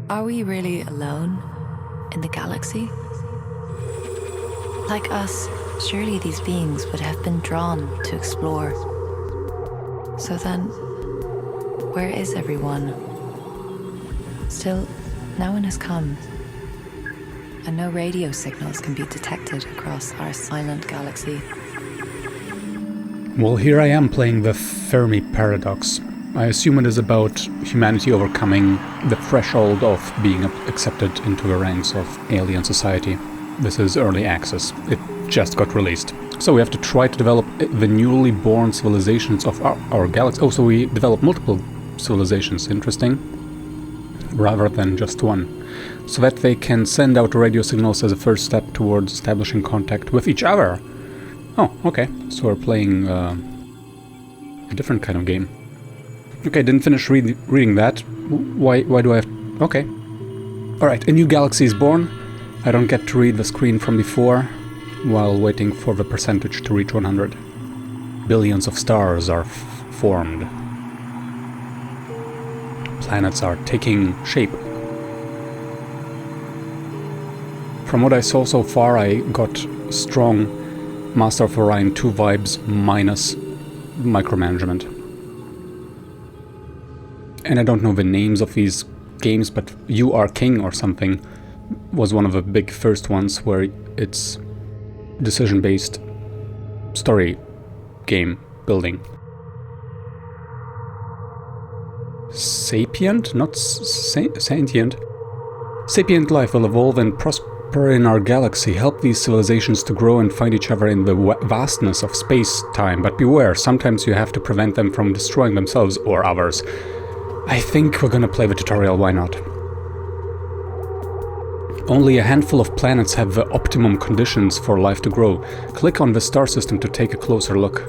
Are we really alone in the galaxy? Like us, surely these beings would have been drawn to explore. So then, where is everyone? Still, no one has come, and no radio signals can be detected across our silent galaxy. Well, here I am playing the Fermi Paradox. I assume it is about humanity overcoming the threshold of being accepted into the ranks of alien society. This is early access. It just got released. So we have to try to develop the newly born civilizations of our galaxy. Oh, so we develop multiple civilizations. Interesting. Rather than just one. So that they can send out radio signals as a first step towards establishing contact with each other. Oh, okay. So we're playing a different kind of game. Okay, didn't finish reading that. Why do I have... Okay. Alright, a new galaxy is born. I don't get to read the screen from before while waiting for the percentage to reach 100. Billions of stars are formed. Planets are taking shape. From what I saw so far, I got strong Master of Orion 2 vibes minus micromanagement. And I don't know the names of these games, but You Are King or something was one of the big first ones where it's decision-based story game building. Sapient? Not sentient. Sapient life will evolve and prosper in our galaxy, help these civilizations to grow and find each other in the vastness of space-time. But beware, sometimes you have to prevent them from destroying themselves or others. I think we're gonna play the tutorial, why not? Only a handful of planets have the optimum conditions for life to grow. Click on the star system to take a closer look.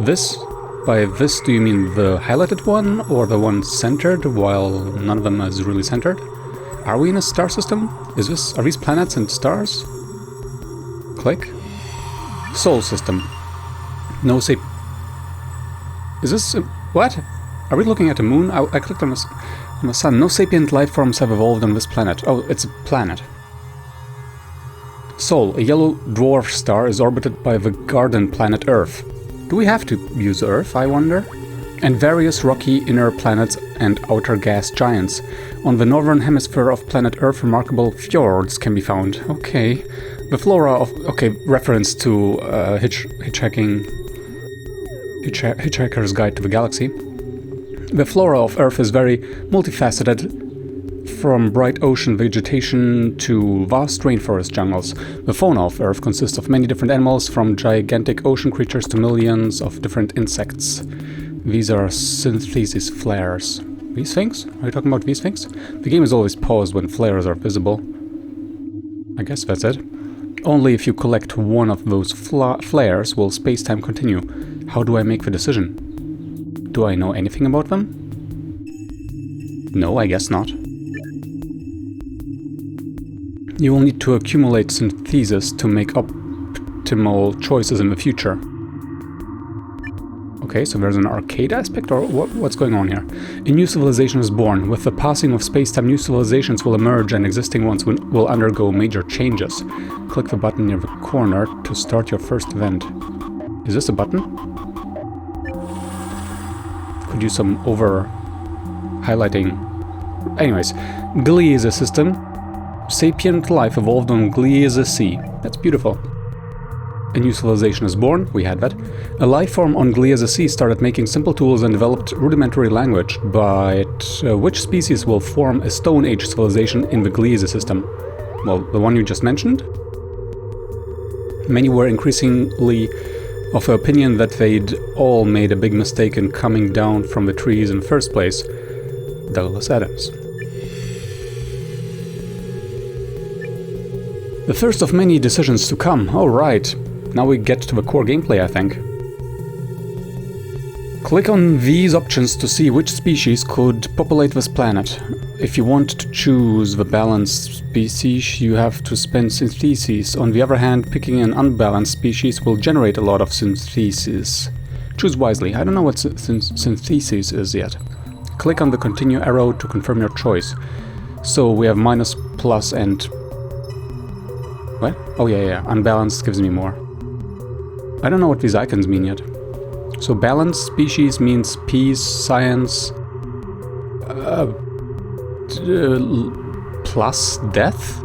This? By this, do you mean the highlighted one, or the one centered, while none of them is really centered? Are we in a star system? Are these planets and stars? Click. Sol system. No sap... Is this... what? Are we looking at a moon? I clicked on the sun. No sapient life forms have evolved on this planet. Oh, it's a planet. Sol, a yellow dwarf star, is orbited by the garden planet Earth. Do we have to use Earth, I wonder? And various rocky inner planets and outer gas giants. On the northern hemisphere of planet Earth, remarkable fjords can be found. Okay. The flora of... okay, reference to Hitchhiker's Guide to the Galaxy. The flora of Earth is very multifaceted, from bright ocean vegetation to vast rainforest jungles. The fauna of Earth consists of many different animals, from gigantic ocean creatures to millions of different insects. These are synthesis flares. These things? Are you talking about these things? The game is always paused when flares are visible. I guess that's it. Only if you collect one of those flares will space-time continue. How do I make the decision? Do I know anything about them? No, I guess not. You will need to accumulate synthesis to make optimal choices in the future. Okay, so there's an arcade aspect, or what's going on here? A new civilization is born. With the passing of space-time, new civilizations will emerge and existing ones will undergo major changes. Click the button near the corner to start your first event. Is this a button? Could use some over-highlighting. Anyways, Gliese system. Sapient life evolved on Gliese C. That's beautiful. A new civilization is born, we had that. A life form on Gliese C started making simple tools and developed rudimentary language, but which species will form a Stone Age civilization in the Gliese system? Well, the one you just mentioned? Many were increasingly of the opinion that they'd all made a big mistake in coming down from the trees in the first place. Douglas Adams. The first of many decisions to come. All right. Now we get to the core gameplay, I think. Click on these options to see which species could populate this planet. If you want to choose the balanced species, you have to spend synthesis. On the other hand, picking an unbalanced species will generate a lot of synthesis. Choose wisely. I don't know what synthesis is yet. Click on the continue arrow to confirm your choice. So we have minus, plus, and... What? Oh yeah, unbalanced gives me more. I don't know what these icons mean yet. So balanced species means peace, science... plus death?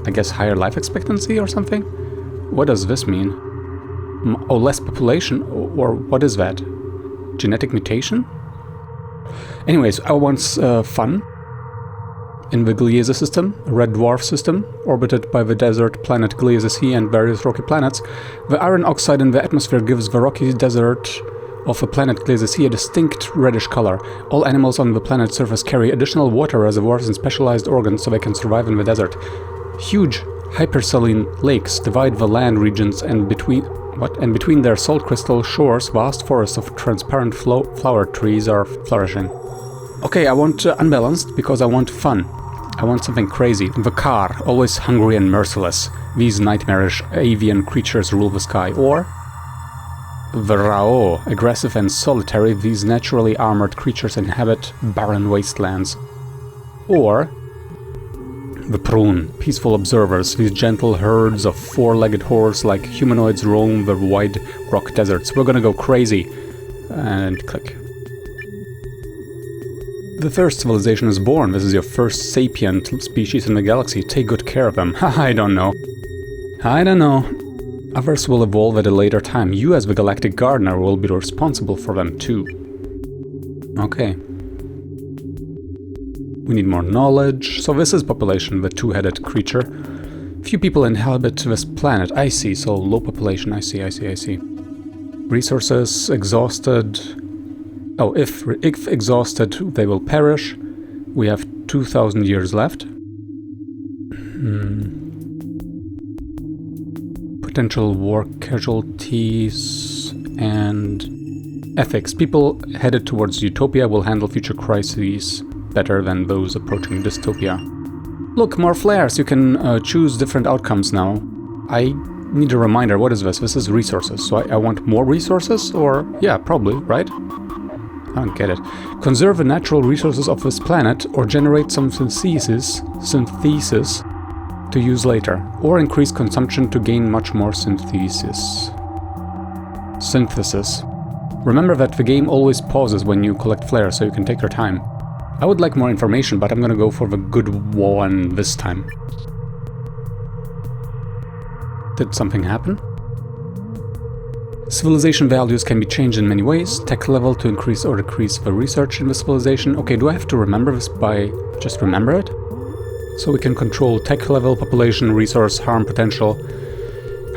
I guess higher life expectancy or something? What does this mean? Oh, less population? Or what is that? Genetic mutation? Anyways, I want fun. In the Gliese system, a red dwarf system, orbited by the desert planet Gliese C and various rocky planets, the iron oxide in the atmosphere gives the rocky desert of the planet Gliese C a distinct reddish color. All animals on the planet's surface carry additional water reservoirs and specialized organs so they can survive in the desert. Huge hypersaline lakes divide the land regions, and between their salt crystal shores, vast forests of transparent flower trees are flourishing. Okay, I want unbalanced because I want fun. I want something crazy. The Kar, always hungry and merciless. These nightmarish avian creatures rule the sky. Or the Rao, aggressive and solitary. These naturally armored creatures inhabit barren wastelands. Or the Prun, peaceful observers. These gentle herds of four-legged horse like humanoids roam the wide rock deserts. We're gonna go crazy. And click. The first civilization is born. This is your first sapient species in the galaxy. Take good care of them. I don't know. Others will evolve at a later time. You, as the galactic gardener, will be responsible for them too. Okay. We need more knowledge. So this is population, the two-headed creature. Few people inhabit this planet. I see. So low population. I see. Resources exhausted. Oh, if exhausted, they will perish. We have 2,000 years left. Potential war casualties and ethics. People headed towards utopia will handle future crises better than those approaching dystopia. Look, more flares. You can choose different outcomes now. I need a reminder. What is this? This is resources. So I want more resources? Or, yeah, probably, right? I don't get it. Conserve the natural resources of this planet, or generate some synthesis to use later, or increase consumption to gain much more synthesis. Remember that the game always pauses when you collect flares, so you can take your time. I would like more information, but I'm gonna go for the good one this time. Did something happen? Civilization values can be changed in many ways. Tech level to increase or decrease the research in the civilization. Okay, do I have to remember this by just remember it? So we can control tech level, population, resource, harm potential.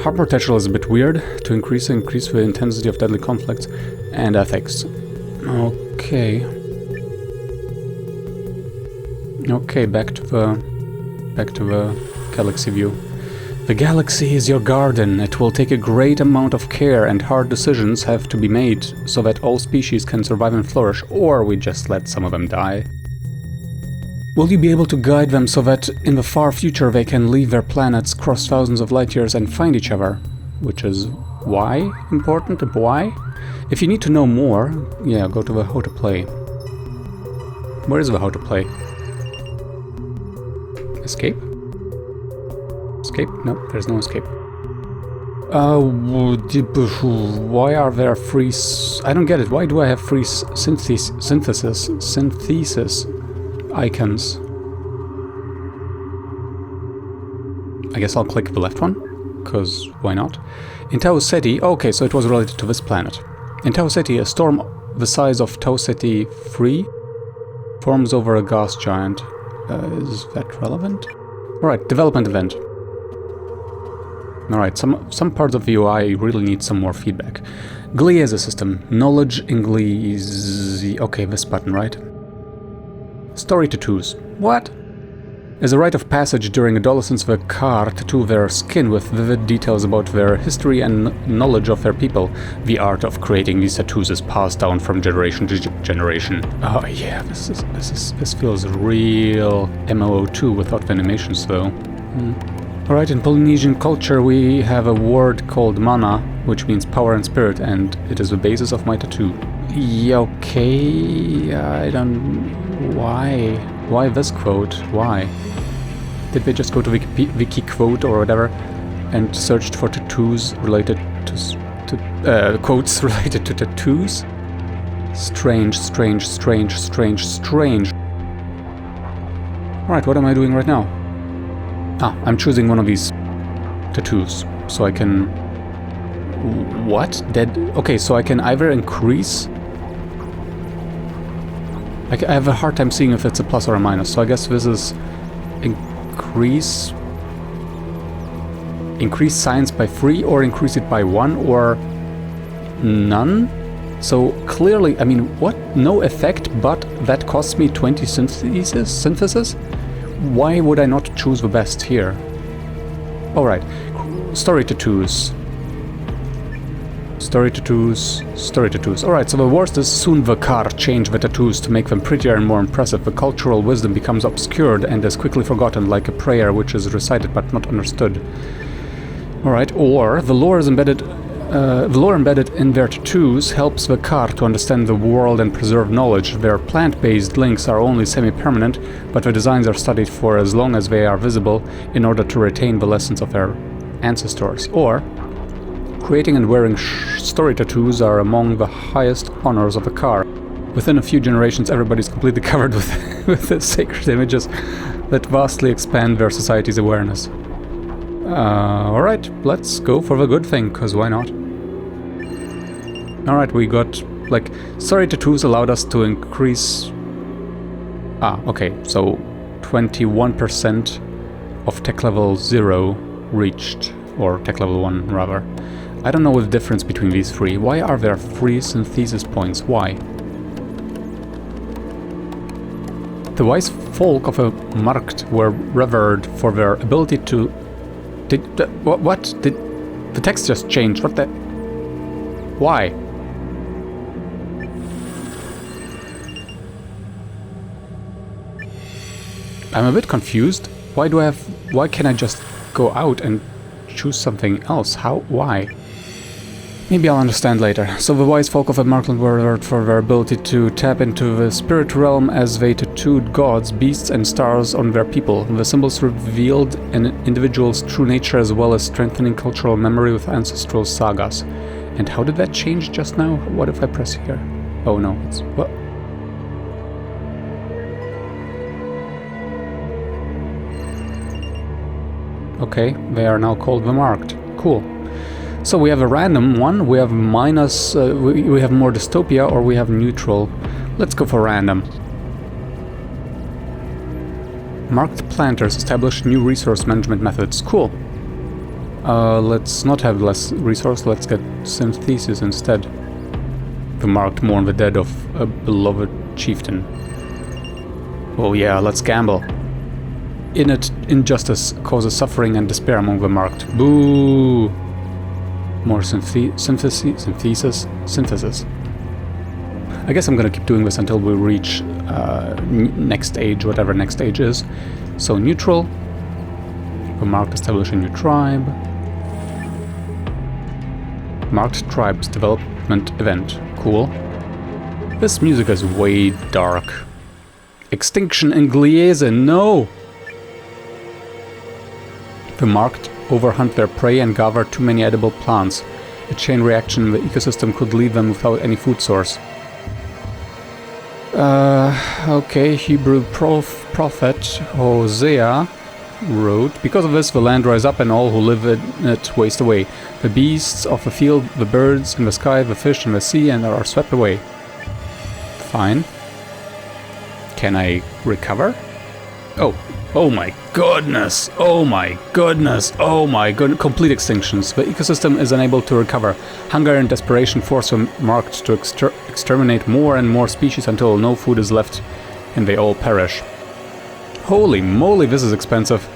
Harm potential is a bit weird. To increase the intensity of deadly conflicts. And ethics. Okay. Okay, back to the galaxy view. The galaxy is your garden. It will take a great amount of care, and hard decisions have to be made so that all species can survive and flourish, or we just let some of them die. Will you be able to guide them so that in the far future they can leave their planets, cross thousands of light years and find each other? Which is why important? Why? If you need to know more, yeah, go to the how to play. Where is the how to play? Escape? Escape? No, there's no escape. Why are there free... I don't get it. Why do I have free synthesis icons? I guess I'll click the left one, because why not? In Tau Ceti... Okay, so it was related to this planet. In Tau Ceti, a storm the size of Tau Ceti 3 forms over a gas giant. Is that relevant? Alright, development event. Alright, some parts of the UI really need some more feedback. Gliese system. Knowledge in Gliese... Okay, this button, right? Story tattoos. What? As a rite of passage during adolescence, the Kar tattoo their skin with vivid details about their history and knowledge of their people. The art of creating these tattoos is passed down from generation to generation. Oh yeah, this feels real MMO2 without the animations though. Alright, in Polynesian culture we have a word called mana, which means power and spirit, and it is the basis of my tattoo. Yeah, okay, I don't... why? Why this quote? Why? Did they just go to wiki quote or whatever and searched for tattoos related to quotes related to tattoos? Strange, strange, strange, strange, strange. Alright, what am I doing right now? I'm choosing one of these tattoos, so I can... What? Dead? Okay, so I can either increase... I have a hard time seeing if it's a plus or a minus, so I guess this is... Increase science by 3, or increase it by 1, or... none? So clearly, I mean, what? No effect, but that costs me 20 synthesis? Why would I not choose the best here? Alright, story tattoos. Story tattoos, story tattoos. Alright, so the worst is soon the car change the tattoos to make them prettier and more impressive. The cultural wisdom becomes obscured and is quickly forgotten, like a prayer which is recited but not understood. Alright, or the lore is embedded in their tattoos helps the car to understand the world and preserve knowledge. Their plant-based links are only semi-permanent, but the designs are studied for as long as they are visible in order to retain the lessons of their ancestors. Or, creating and wearing story tattoos are among the highest honors of the car. Within a few generations, everybody's completely covered with the sacred images that vastly expand their society's awareness. Alright, let's go for the good thing, cause why not? Alright, we got, like, story tattoos allowed us to increase... okay, so 21% of tech level 0 reached, or tech level 1 rather. I don't know the difference between these three. Why are there 3 synthesis points? Why? The wise folk of a Markt were revered for their ability to... What? Did the text just change? What the... Why? I'm a bit confused. Why can't I just go out and choose something else? How? Why? Maybe I'll understand later. So the wise folk of Markland were revered for their ability to tap into the spirit realm as they tattooed gods, beasts and stars on their people. The symbols revealed an individual's true nature as well as strengthening cultural memory with ancestral sagas. And how did that change just now? What if I press here? Oh no, it's... what? Okay, they are now called the Marked. Cool. So we have a random one, we have minus, we have more dystopia, or we have neutral. Let's go for random. Marked planters establish new resource management methods. Cool. Let's not have less resource, let's get synthesis instead. The Marked mourn the dead of a beloved chieftain. Oh yeah, let's gamble. Injustice causes suffering and despair among the Marked. Boo! More synthesis. I guess I'm gonna keep doing this until we reach next stage, whatever next stage is. So neutral. The Marked establish a new tribe. Marked tribes development event. Cool. This music is way dark. Extinction in Gliese, no! The Marked overhunt their prey and gather too many edible plants. A chain reaction in the ecosystem could leave them without any food source. Okay, Hebrew prophet Hosea wrote, because of this the land dries up and all who live in it waste away. The beasts of the field, the birds in the sky, the fish in the sea, and are swept away. Fine. Can I recover? Oh my goodness! Oh my goodness! Oh my goodness! Complete extinctions. The ecosystem is unable to recover. Hunger and desperation force the Marked to exterminate more and more species until no food is left and they all perish. Holy moly, this is expensive.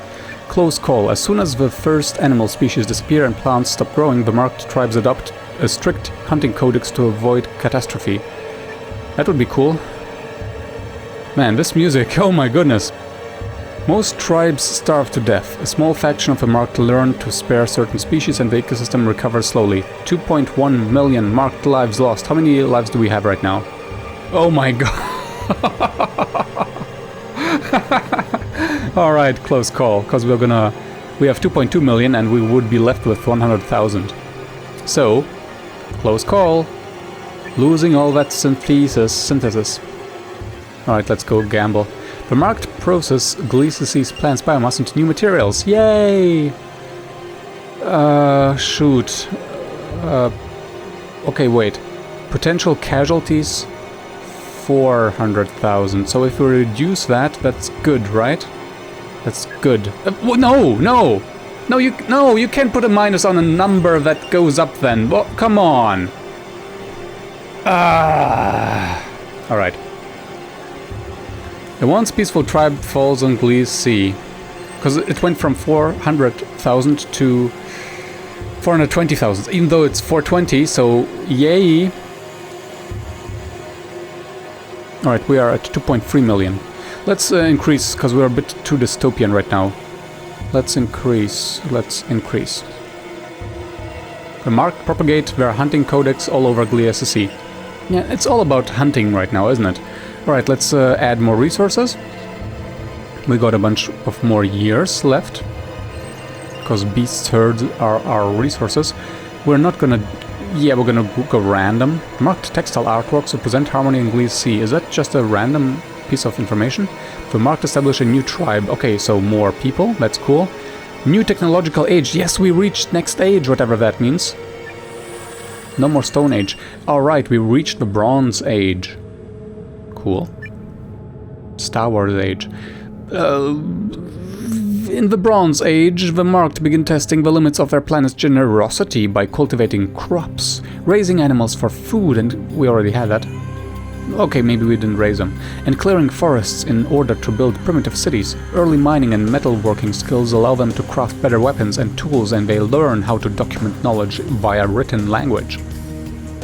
Close call. As soon as the first animal species disappear and plants stop growing, the Marked tribes adopt a strict hunting codex to avoid catastrophe. That would be cool. Man, this music, oh my goodness. Most tribes starve to death. A small faction of the Marked learn to spare certain species and the ecosystem recovers slowly. 2.1 million Marked lives lost. How many lives do we have right now? Oh my god. Alright, close call, because we have 2.2 million and we would be left with 100,000. So, close call. Losing all that synthesis. Alright, let's go gamble. The marked process glycolysis plants biomass into new materials. Yay! Shoot. Okay, wait. Potential casualties 400,000. So if we reduce that, that's good, right? That's good. No, you can't put a minus on a number that goes up then. Well, come on. Alright. The once peaceful tribe falls on Glee's Sea. Because it went from 400,000 to 420,000. Even though it's 420, so yay. Alright, we are at 2.3 million. Let's increase, because we're a bit too dystopian right now. Let's increase. Remark, propagate their hunting codex all over Sea. Yeah, it's all about hunting right now, isn't it? Alright, let's add more resources. We got a bunch of more years left. Because beast herds are our resources. We're not gonna... Yeah, we're gonna go random. Marked textile artworks represent harmony in Glee's Sea. Is that just a random piece of information? The marked establish a new tribe. Okay, so more people. That's cool. New technological age. Yes, we reached next age, whatever that means. No more Stone Age. Alright, we reached the Bronze Age. Cool. Star Wars Age. In the Bronze Age, the marked begin testing the limits of their planet's generosity by cultivating crops, raising animals for food, and we already had that. Okay, maybe we didn't raise them. And clearing forests in order to build primitive cities. Early mining and metalworking skills allow them to craft better weapons and tools, and they learn how to document knowledge via written language.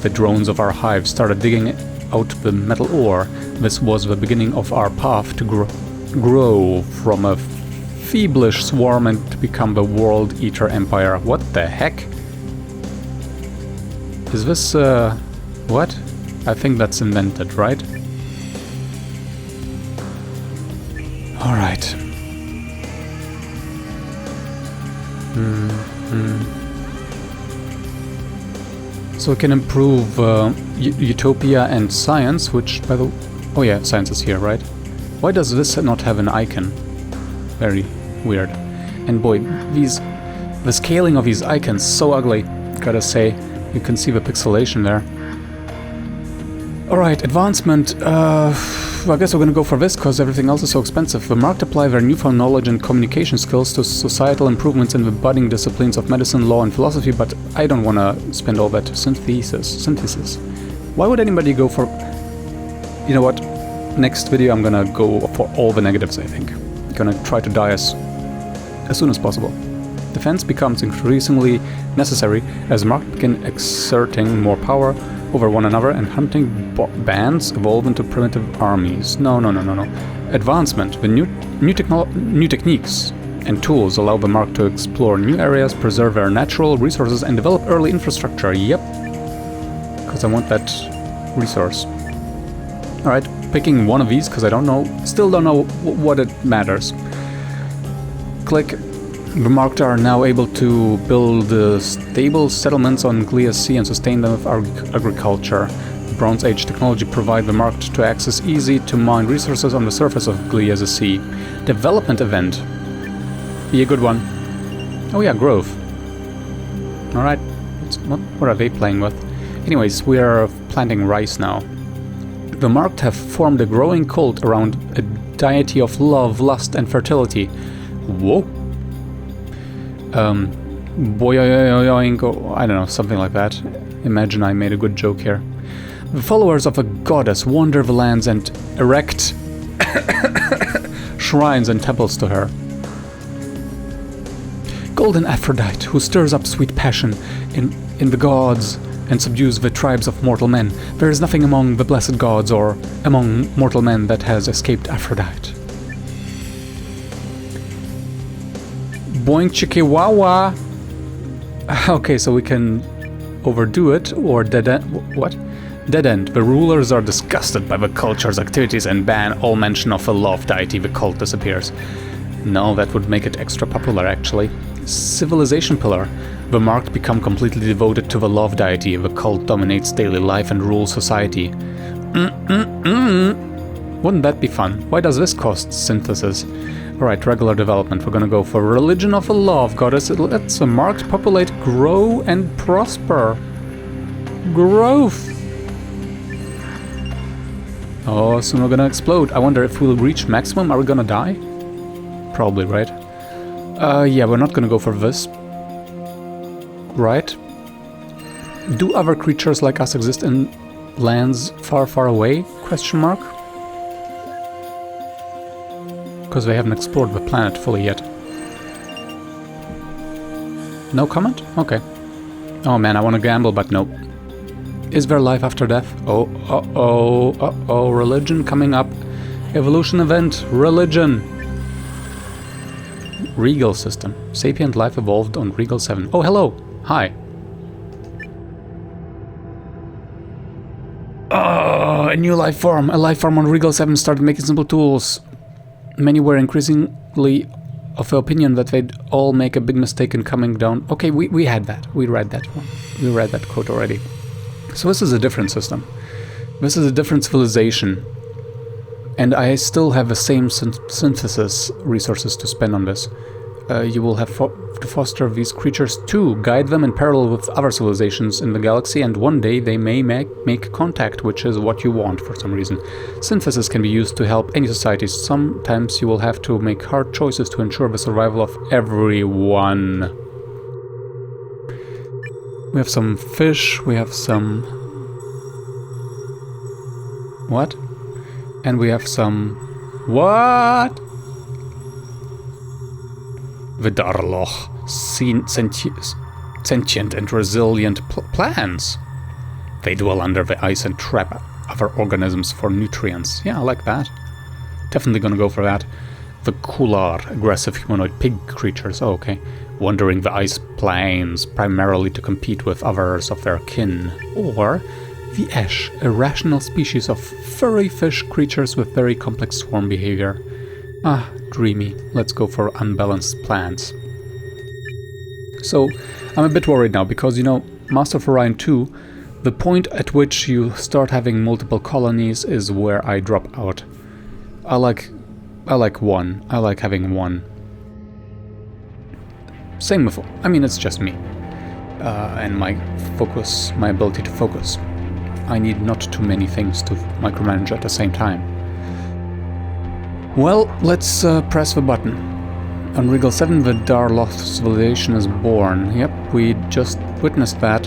The drones of our hive started digging out the metal ore. This was the beginning of our path to grow from a feeblish swarm and to become the World Eater Empire. What the heck? Is this, what? I think that's invented, right? Alright. So we can improve Utopia and Science, which by the... Oh yeah, Science is here, right? Why does this not have an icon? Very weird. And boy, the scaling of these icons, so ugly, gotta say. You can see the pixelation there. Alright, advancement. I guess we're gonna go for this, because everything else is so expensive. The marked apply their newfound knowledge and communication skills to societal improvements in the budding disciplines of medicine, law, and philosophy, but I don't want to spend all that to synthesis. Why would anybody go for... You know what? Next video I'm gonna go for all the negatives, I think. I'm gonna try to die as soon as possible. Defense becomes increasingly necessary as marked begin exerting more power over one another, and hunting bands evolve into primitive armies. No. Advancement. The new techniques and tools allow the mark to explore new areas, preserve their natural resources, and develop early infrastructure. Yep. Because I want that resource. Alright, picking one of these, because I still don't know what it matters. Click. The marked are now able to build stable settlements on Glee's Sea and sustain them with agriculture. The Bronze Age technology provide the marked to access easy-to-mine resources on the surface of Glee's Sea. Development event. Be a good one. Oh yeah, growth. Alright. What are they playing with? Anyways, we are planting rice now. The marked have formed a growing cult around a deity of love, lust, and fertility. Whoa. Boyoyoyoingo, I don't know, something like that. Imagine I made a good joke here. The followers of a goddess wander the lands and erect shrines and temples to her. Golden Aphrodite, who stirs up sweet passion in the gods and subdues the tribes of mortal men. There is nothing among the blessed gods or among mortal men that has escaped Aphrodite. Boing chickie wah wah. Okay, so we can overdo it or dead end. What? Dead end. The rulers are disgusted by the culture's activities and ban all mention of a love deity. The cult disappears. No, that would make it extra popular, actually. Civilization pillar. The marked become completely devoted to the love deity. The cult dominates daily life and rules society. Wouldn't that be fun? Why does this cost synthesis? Alright, regular development. We're gonna go for religion of the love goddess. Let's the marked populate, grow and prosper. Growth. Oh, soon we're gonna explode. I wonder if we'll reach maximum. Are we gonna die? Probably, right? Yeah, we're not gonna go for this. Right? Do other creatures like us exist in lands far, far away? Question mark? Because they haven't explored the planet fully yet. No comment? Okay. Oh man, I want to gamble, but no. Is there life after death? Oh, uh-oh, religion coming up. Evolution event, religion. Regal system. Sapient life evolved on Regal 7. Oh, hello. Hi. Oh, a new life form. A life form on Regal 7 started making simple tools. Many were increasingly of the opinion that they'd all make a big mistake in coming down. Okay, we had that. We read that one. We read that quote already. So this is a different system. This is a different civilization. And I still have the same synthesis resources to spend on this. You will have to foster these creatures too, guide them in parallel with other civilizations in the galaxy, and one day they may make contact, which is what you want for some reason. Synthesis can be used to help any society. Sometimes you will have to make hard choices to ensure the survival of everyone. We have some fish, we have some... What? And we have some... What? Vidarloch. Sentient and resilient plants. They dwell under the ice and trap other organisms for nutrients. Yeah, I like that. Definitely gonna go for that. The Kular, aggressive humanoid pig creatures. Oh, okay. Wandering the ice plains, primarily to compete with others of their kin. Or the Esh, a rational species of furry fish creatures with very complex swarm behavior. Ah, dreamy. Let's go for unbalanced plants. So, I'm a bit worried now, because, you know, Master of Orion 2, the point at which you start having multiple colonies is where I drop out. I like one. I like having one. Same with... I mean, it's just me. And my focus, my ability to focus. I need not too many things to micromanage at the same time. Well, let's press the button. On Regal 7, the Darloth civilization is born. Yep, we just witnessed that.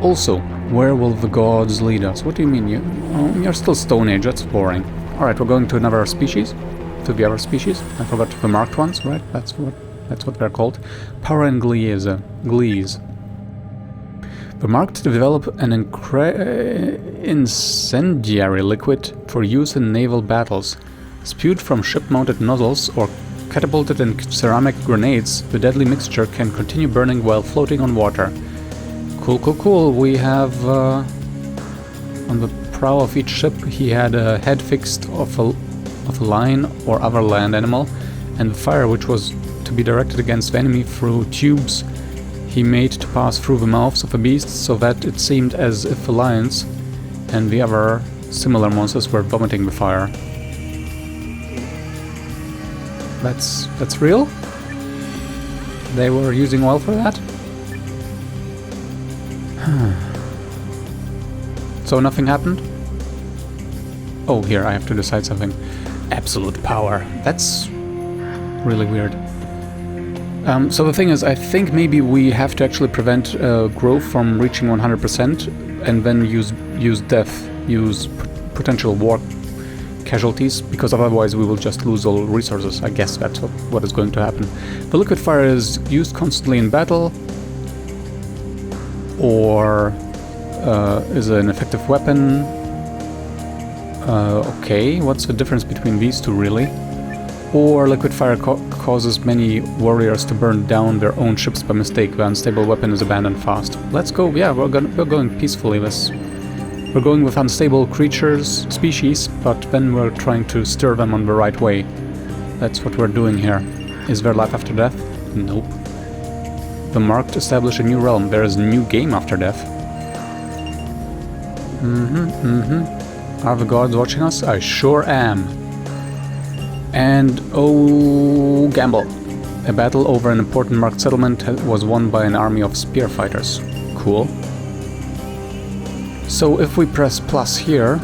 Also, where will the gods lead us? What do you mean? You're still Stone Age, that's boring. Alright, we're going to another species. To the other species. I forgot the marked ones, right? That's what they're called. Power and Glees. The marked develop an incendiary liquid for use in naval battles. Spewed from ship-mounted nozzles or catapulted in ceramic grenades, the deadly mixture can continue burning while floating on water. Cool, cool, cool. We have on the prow of each ship he had a head fixed of a lion or other land animal, and the fire, which was to be directed against the enemy through tubes he made to pass through the mouths of the beasts, so that it seemed as if the lions and the other similar monsters were vomiting the fire. That's real? They were using oil for that? So nothing happened? Oh, here, I have to decide something. Absolute power. That's really weird. So the thing is, I think maybe we have to actually prevent growth from reaching 100% and then use death, use potential war casualties, because otherwise we will just lose all resources. I guess that's what is going to happen. The liquid fire is used constantly in battle, or is an effective weapon. Okay, what's the difference between these two, really? Or liquid fire causes many warriors to burn down their own ships by mistake. The unstable weapon is abandoned fast. Let's go. Yeah, we're going peacefully. We're going with unstable creatures, species, but then we're trying to steer them on the right way. That's what we're doing here. Is there life after death? Nope. The marked establish a new realm. There is a new game after death. Are the gods watching us? I sure am. And oh, gamble. A battle over an important marked settlement was won by an army of spear fighters. Cool. So if we press plus here,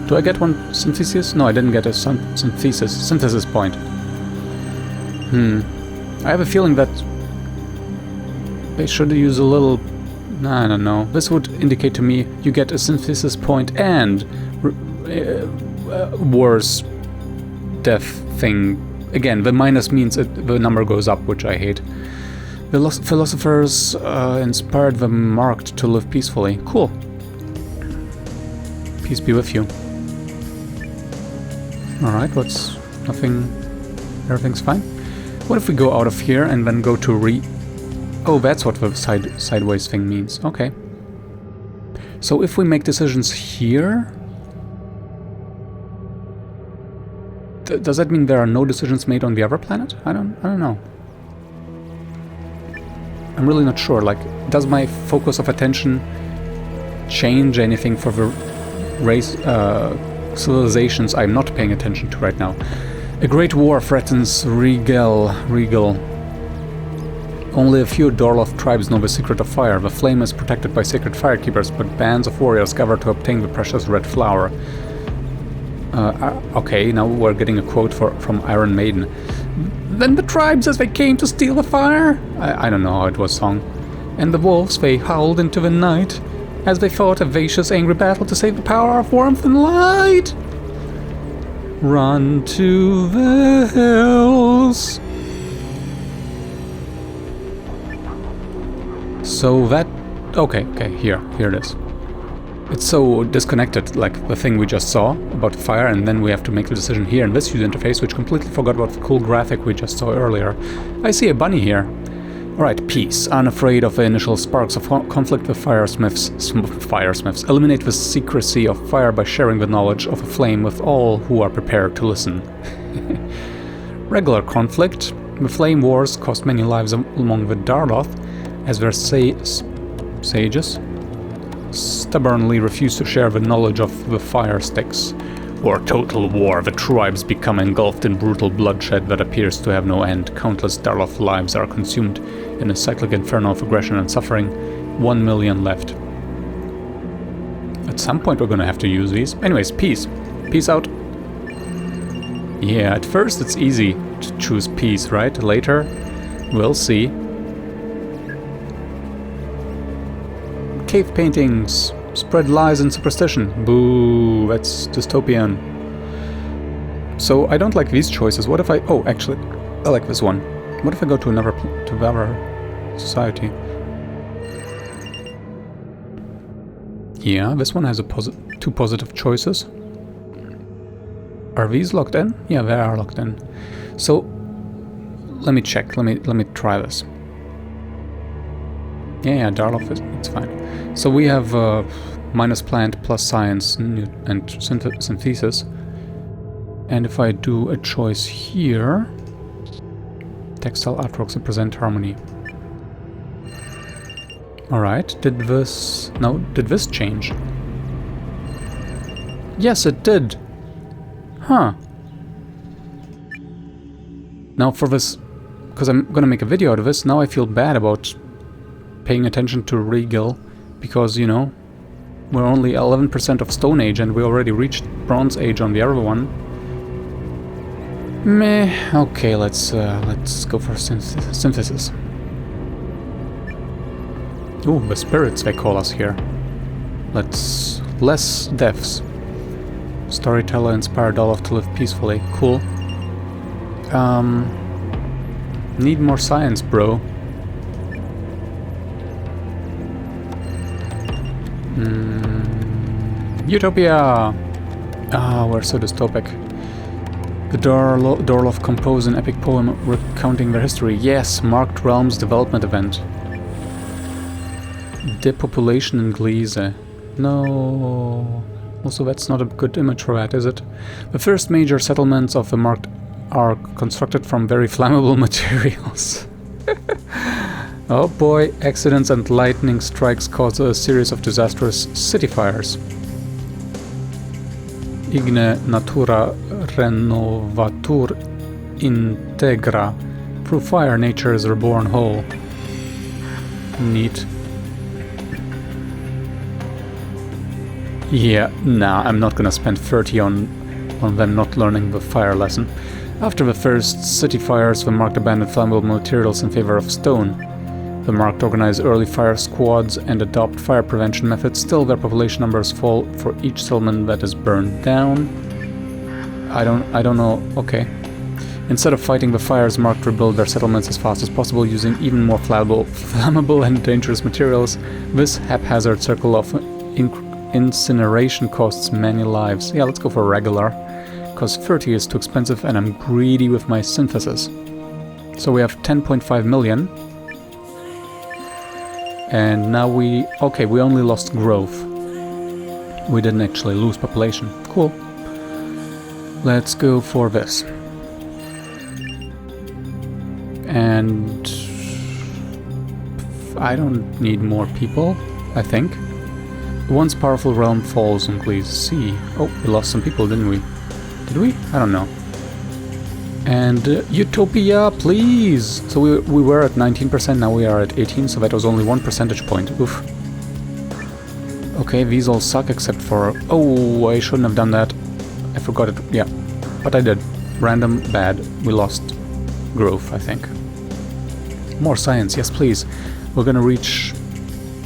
do I get one synthesis? No, I didn't get a synthesis point. I have a feeling that they should use a little... I don't know. This would indicate to me you get a synthesis point and worse death thing. Again, the minus means the number goes up, which I hate. The philosophers inspired the marked to live peacefully. Cool. Peace be with you. Alright, what's... nothing... everything's fine? What if we go out of here and then go to Oh, that's what the sideways thing means. Okay. So if we make decisions here... does that mean there are no decisions made on the other planet? I don't know. I'm really not sure. Like, does my focus of attention change anything for the race civilizations I'm not paying attention to right now? A great war threatens Regal. Only a few Dorloth tribes know the secret of fire. The flame is protected by sacred firekeepers, but bands of warriors gather to obtain the precious red flower. Okay, now we're getting a quote from Iron Maiden. Then the tribes as they came to steal the fire? I don't know how it was sung. And the wolves, they howled into the night as they fought a vicious, angry battle to save the power of warmth and light. Run to the hills. So that... Okay, here it is. It's so disconnected, like the thing we just saw about fire, and then we have to make the decision here in this user interface, which completely forgot about the cool graphic we just saw earlier. I see a bunny here. Alright, peace. Unafraid of the initial sparks of conflict with firesmiths. Eliminate the secrecy of fire by sharing the knowledge of a flame with all who are prepared to listen. Regular conflict. The flame wars cost many lives among the Dorloth, as their sages stubbornly refuse to share the knowledge of the fire sticks. Or total war, the tribes become engulfed in brutal bloodshed that appears to have no end. Countless Dorloth lives are consumed in a cyclic inferno of aggression and suffering. 1 million left. At some point we're gonna have to use these. Anyways, peace. Peace out. Yeah, at first it's easy to choose peace, right? Later, we'll see. Cave paintings. Spread lies and superstition. Boo, that's dystopian. So I don't like these choices. What if I... Oh, actually, I like this one. What if I go to another society? Yeah, this one has two positive choices. Are these locked in? Yeah, they are locked in. So let me check. Let me try this. Yeah, Dorloth, it's fine. So we have minus plant plus science and synthesis. And if I do a choice here, textile artworks represent harmony. Alright, did this change? Yes, it did. Huh. Now for this, because I'm gonna make a video out of this, now I feel bad about paying attention to Regal, because, you know, we're only 11% of Stone Age and we already reached Bronze Age on the other one. Meh. Okay, let's go for synthesis. Ooh, the spirits they call us here. Less deaths. Storyteller inspired Dorloth to live peacefully. Cool. Need more science, bro. Utopia! Ah, we're so dystopic. The Dorloth compose an epic poem recounting their history. Yes, marked realms development event. Depopulation in Gliese. No. Also, that's not a good image for that, is it? The first major settlements of the marked are constructed from very flammable materials. Oh boy, accidents and lightning strikes cause a series of disastrous city fires. Igne natura renovatur integra. Through fire, nature is reborn whole. Neat. Yeah, nah, I'm not gonna spend 30 on them not learning the fire lesson. After the first city fires, the marked abandoned flammable materials in favor of stone. The marked organize early fire squads and adopt fire prevention methods. Still, their population numbers fall for each settlement that is burned down. I don't know. Okay. Instead of fighting the fires, marked rebuild their settlements as fast as possible using even more flammable and dangerous materials. This haphazard circle of incineration costs many lives. Yeah, let's go for regular, because 30 is too expensive and I'm greedy with my synthesis. So we have 10.5 million. And now we only lost growth. We didn't actually lose population. Cool. Let's go for this. And I don't need more people, I think. Once powerful realm falls on please see. Oh, we lost some people, didn't we? Did we? I don't know. And Utopia, please! So we were at 19%, now we are at 18%, so that was only 1 percentage point. Oof. Okay, these all suck except for... Oh, I shouldn't have done that. I forgot it. Yeah, but I did. Random, bad. We lost growth, I think. More science, yes please. We're gonna reach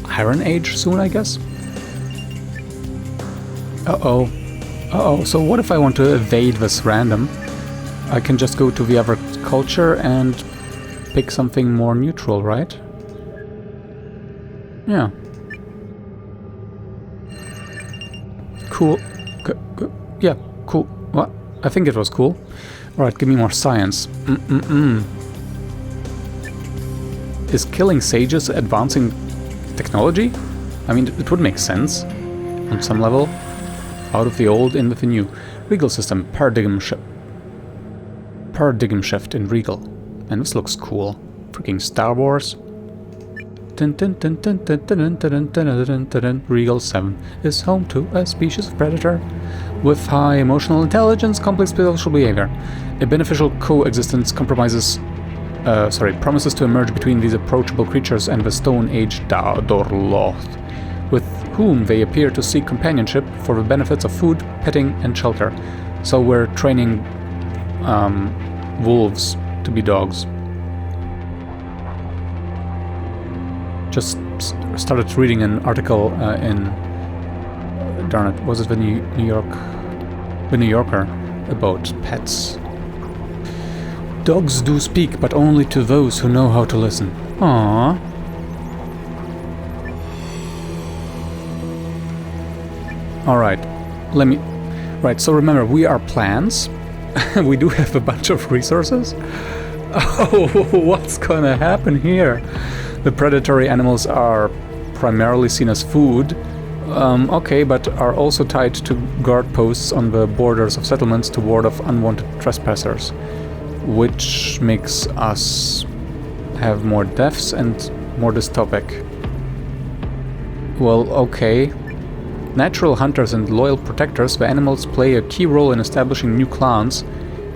Iron Age soon, I guess? Uh-oh. Uh-oh, so what if I want to evade this random? I can just go to the other culture and pick something more neutral, right? Yeah. Cool. Yeah, cool. What? I think it was cool. Alright, give me more science. Is killing sages advancing technology? I mean, it would make sense on some level. Out of the old, in with the new. Regal system, paradigm shift in Regal. And this looks cool. Freaking Star Wars. Regal 7 is home to a species of predator with high emotional intelligence, complex social behavior. A beneficial coexistence promises to emerge between these approachable creatures and the Stone Age Dorloth, with whom they appear to seek companionship for the benefits of food, petting, and shelter. So we're training wolves to be dogs. Just started reading an article was it the New Yorker about pets. Dogs do speak, but only to those who know how to listen. Aww. Alright, Right, so remember, we are plants. We do have a bunch of resources. Oh, what's gonna happen here? The predatory animals are primarily seen as food. Okay, but are also tied to guard posts on the borders of settlements to ward off unwanted trespassers, which makes us have more deaths and more dystopic. Well, okay. Natural hunters and loyal protectors, the animals play a key role in establishing new clans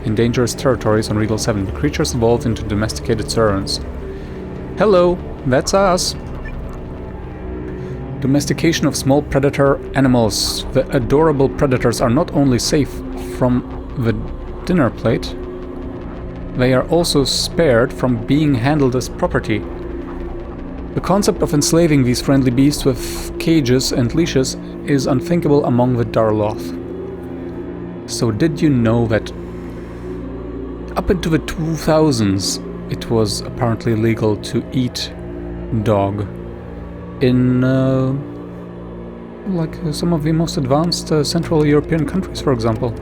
in dangerous territories on Regal 7. The creatures evolved into domesticated servants. Hello, that's us! Domestication of small predator animals. The adorable predators are not only safe from the dinner plate, they are also spared from being handled as property. The concept of enslaving these friendly beasts with cages and leashes is unthinkable among the Darloth. So did you know that up into the 2000s it was apparently illegal to eat dog in some of the most advanced Central European countries, for example.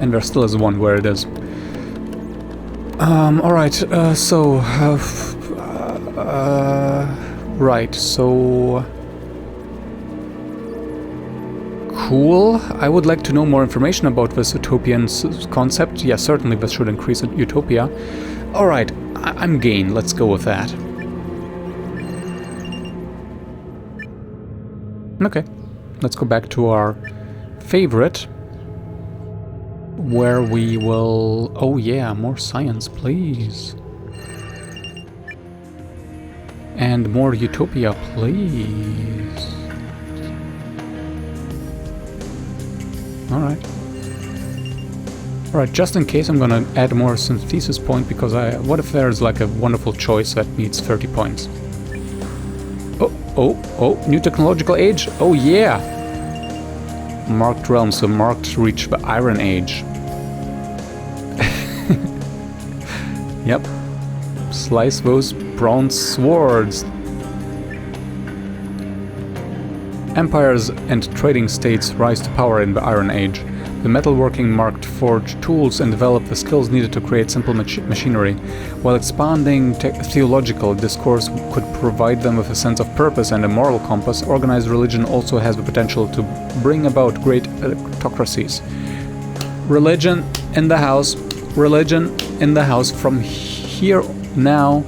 And there still is one where it is. Alright, right, so cool. I would like to know more information about this utopian concept. Yeah, certainly this should increase utopia. Alright, I'm game. Let's go with that. Okay, let's go back to our favorite, where we will... Oh yeah, more science, please. And more utopia, please. Alright. Alright, just in case I'm gonna add more synthesis point, because what if there's like a wonderful choice that needs 30 points? Oh, new technological age? Oh yeah! Marked realm, so marked reach the Iron Age. Yep. Slice those bronze swords. Empires and trading states rise to power in the Iron Age. The metalworking marked forge tools and develop the skills needed to create simple machinery. While expanding theological discourse could provide them with a sense of purpose and a moral compass, organized religion also has the potential to bring about great autocracies. Religion in the house. Religion in the house. For here now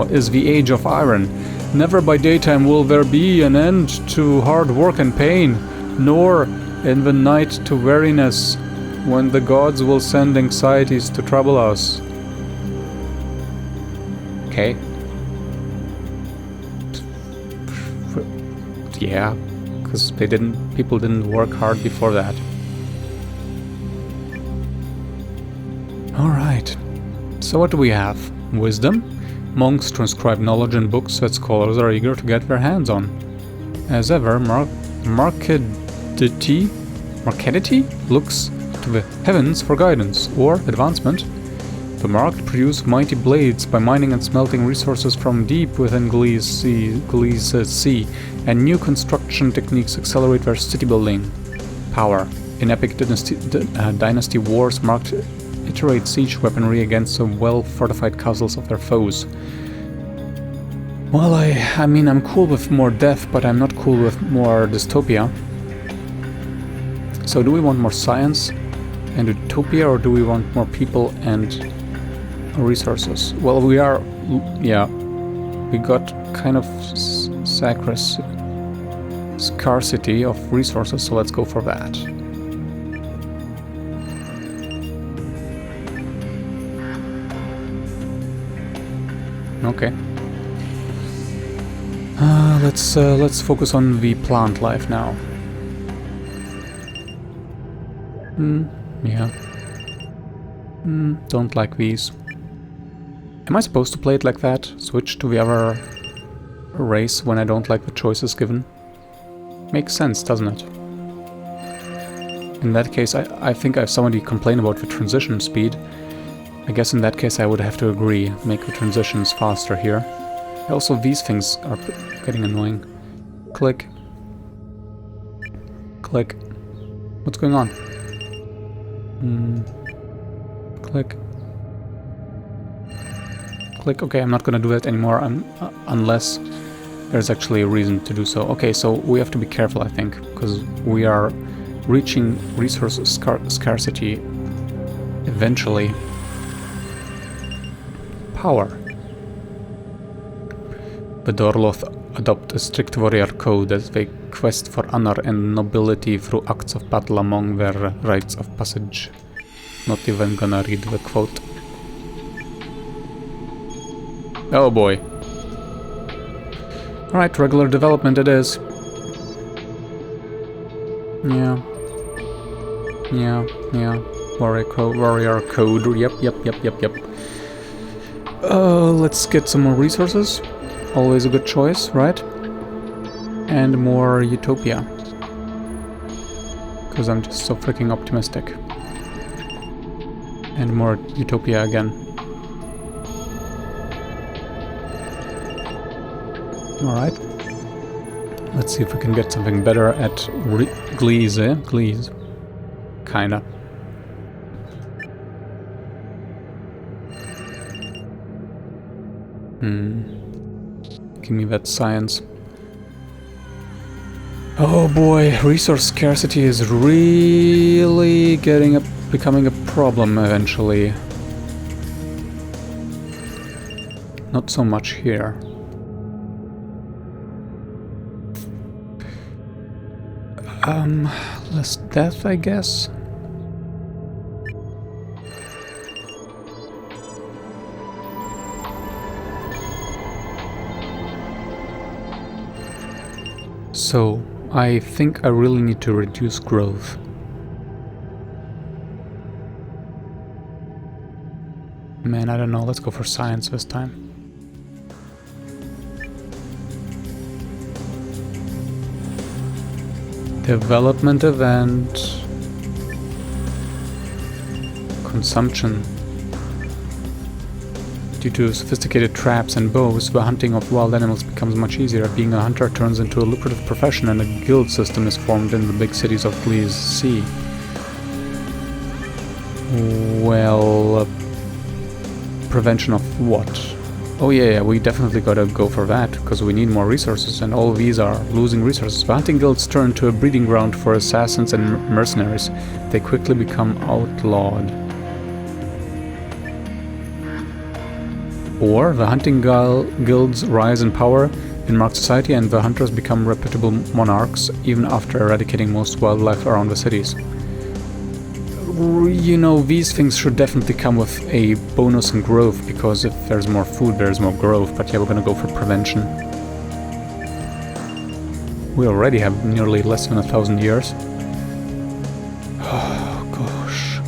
is the age of iron. Never by daytime will there be an end to hard work and pain, nor in the night to weariness, when the gods will send anxieties to trouble us. Okay. Yeah, because people didn't work hard before that. Alright. So what do we have? Wisdom? Monks transcribe knowledge in books that scholars are eager to get their hands on. As ever, markedity looks to the heavens for guidance or advancement. The marked produce mighty blades by mining and smelting resources from deep within Glee's sea, and new construction techniques accelerate their city building. Power. In epic dynasty wars, marked iterate siege weaponry against the well-fortified castles of their foes. Well, I mean, I'm cool with more death, but I'm not cool with more dystopia. So do we want more science and utopia, or do we want more people and resources? Well, we got kind of scarcity of resources, so let's go for that. Okay. Let's focus on the plant life now. Yeah. Don't like these. Am I supposed to play it like that? Switch to the other race when I don't like the choices given? Makes sense, doesn't it? In that case, I think if somebody complained about the transition speed, I guess in that case I would have to agree, make the transitions faster here. Also, these things are getting annoying. Click. Click. What's going on? Click. Click. Okay, I'm not gonna do that anymore unless there's actually a reason to do so. Okay, so we have to be careful, I think, because we are reaching resource scarcity eventually. Power. The Dorloth adopt a strict warrior code as they quest for honor and nobility through acts of battle among their rites of passage. Not even gonna read the quote. Oh boy. Alright, regular development it is. Yeah. Warrior code. Yep. Let's get some more resources. Always a good choice, right? And more utopia. Because I'm just so freaking optimistic. And more utopia again. Alright. Let's see if we can get something better at Glees, eh? Glees. Kinda. Give me that science. Oh boy, resource scarcity is really becoming a problem eventually. Not so much here. Less death, I guess. So, I think I really need to reduce growth. Man, I don't know, let's go for science this time. Development event. Consumption. Due to sophisticated traps and bows, the hunting of wild animals becomes much easier. Being a hunter turns into a lucrative profession and a guild system is formed in the big cities of Gliese Sea. Well... prevention of what? Oh yeah, we definitely gotta go for that, because we need more resources, and all of these are losing resources. The hunting guilds turn to a breeding ground for assassins and mercenaries. They quickly become outlawed. Or the hunting guilds rise in power in marked society, and the hunters become reputable monarchs, even after eradicating most wildlife around the cities. You know, these things should definitely come with a bonus in growth, because if there's more food, there's more growth. But yeah, we're gonna go for prevention. We already have nearly less than 1,000 years. Oh, gosh.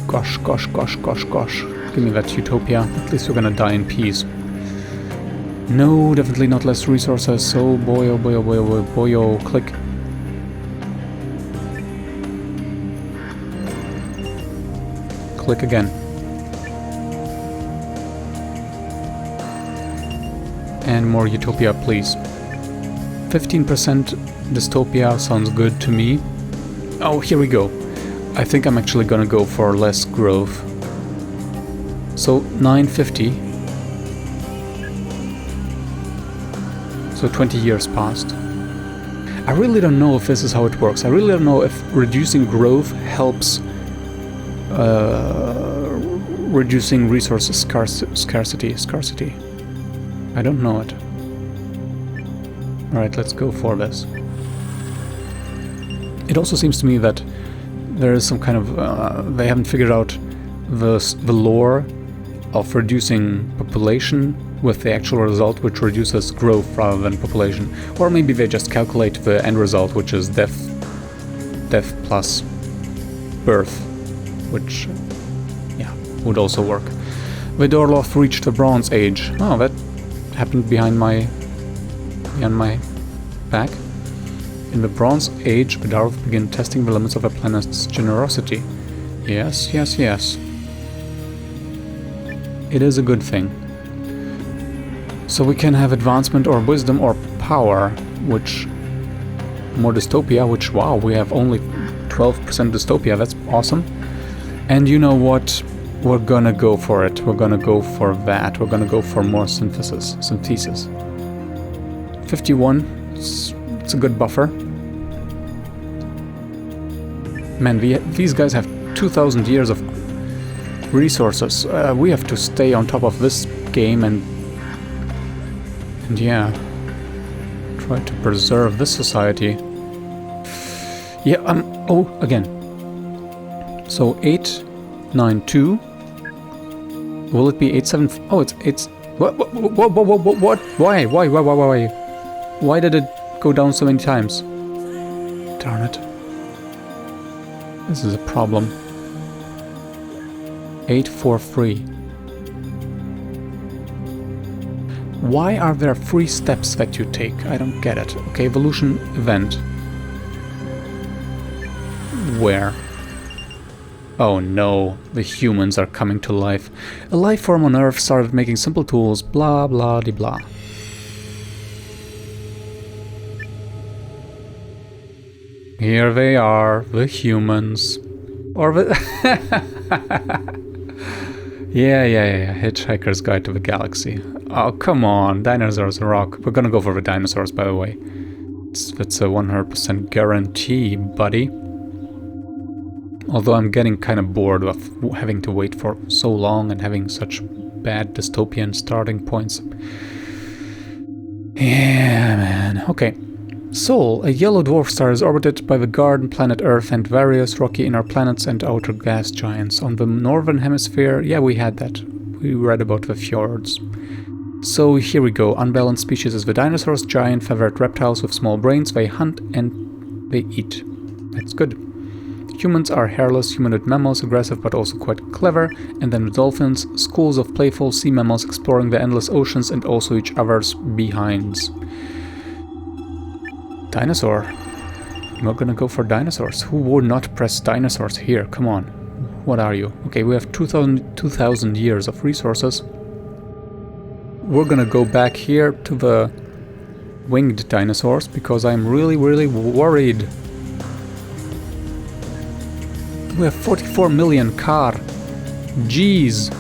Give me that utopia. At least we're gonna die in peace. No, definitely not less resources. Oh boy, oh boy, oh boy, oh boy, oh boy, oh, click. Click again. And more utopia, please. 15% dystopia sounds good to me. Oh, here we go. I think I'm actually gonna go for less growth. So 950. So 20 years passed. I really don't know if this is how it works. I really don't know if reducing growth helps reducing resources scarcity. I don't know it. Alright, let's go for this. It also seems to me that there is some kind of... they haven't figured out the lore of reducing population with the actual result, which reduces growth rather than population. Or maybe they just calculate the end result, which is death plus birth, which, yeah, would also work. The Dorloth reached the Bronze Age. Oh, that happened behind my back. In the Bronze Age, the Dorloth began testing the limits of a planet's generosity. Yes. It is a good thing. So we can have advancement or wisdom or power, which... more dystopia, which, wow, we have only 12% dystopia, that's awesome. And you know what? We're gonna go for it. We're gonna go for that. We're gonna go for more synthesis. 51, it's a good buffer. Man, these guys have 2,000 years of resources. We have to stay on top of this game and yeah, try to preserve this society. Yeah, oh, again. So 892. Will it be 87? Oh, it's what? Why? Why did it go down so many times? Darn it. This is a problem. 843. Why are there 3 steps that you take? I don't get it. Okay, evolution event. Where? Oh no, the humans are coming to life. A life form on Earth started making simple tools, blah blah de blah. Here they are, the humans. Or the... Yeah, Hitchhiker's Guide to the Galaxy. Oh, come on, dinosaurs rock. We're gonna go for the dinosaurs, by the way. That's a 100% guarantee, buddy. Although I'm getting kind of bored of having to wait for so long and having such bad dystopian starting points. Yeah, man. Okay. Sol, a yellow dwarf star, is orbited by the garden planet Earth and various rocky inner planets and outer gas giants. On the northern hemisphere, yeah, we had that. We read about the fjords. So here we go. Unbalanced species is the dinosaurs, giant feathered reptiles with small brains. They hunt and they eat. That's good. Humans are hairless humanoid mammals, aggressive but also quite clever. And then the dolphins, schools of playful sea mammals exploring the endless oceans and also each other's behinds. Dinosaur. We're gonna go for dinosaurs. Who would not press dinosaurs here? Come on. What are you? Okay, we have 2,000 years of resources. We're gonna go back here to the winged dinosaurs because I'm really, really worried. We have 44 million car. Jeez.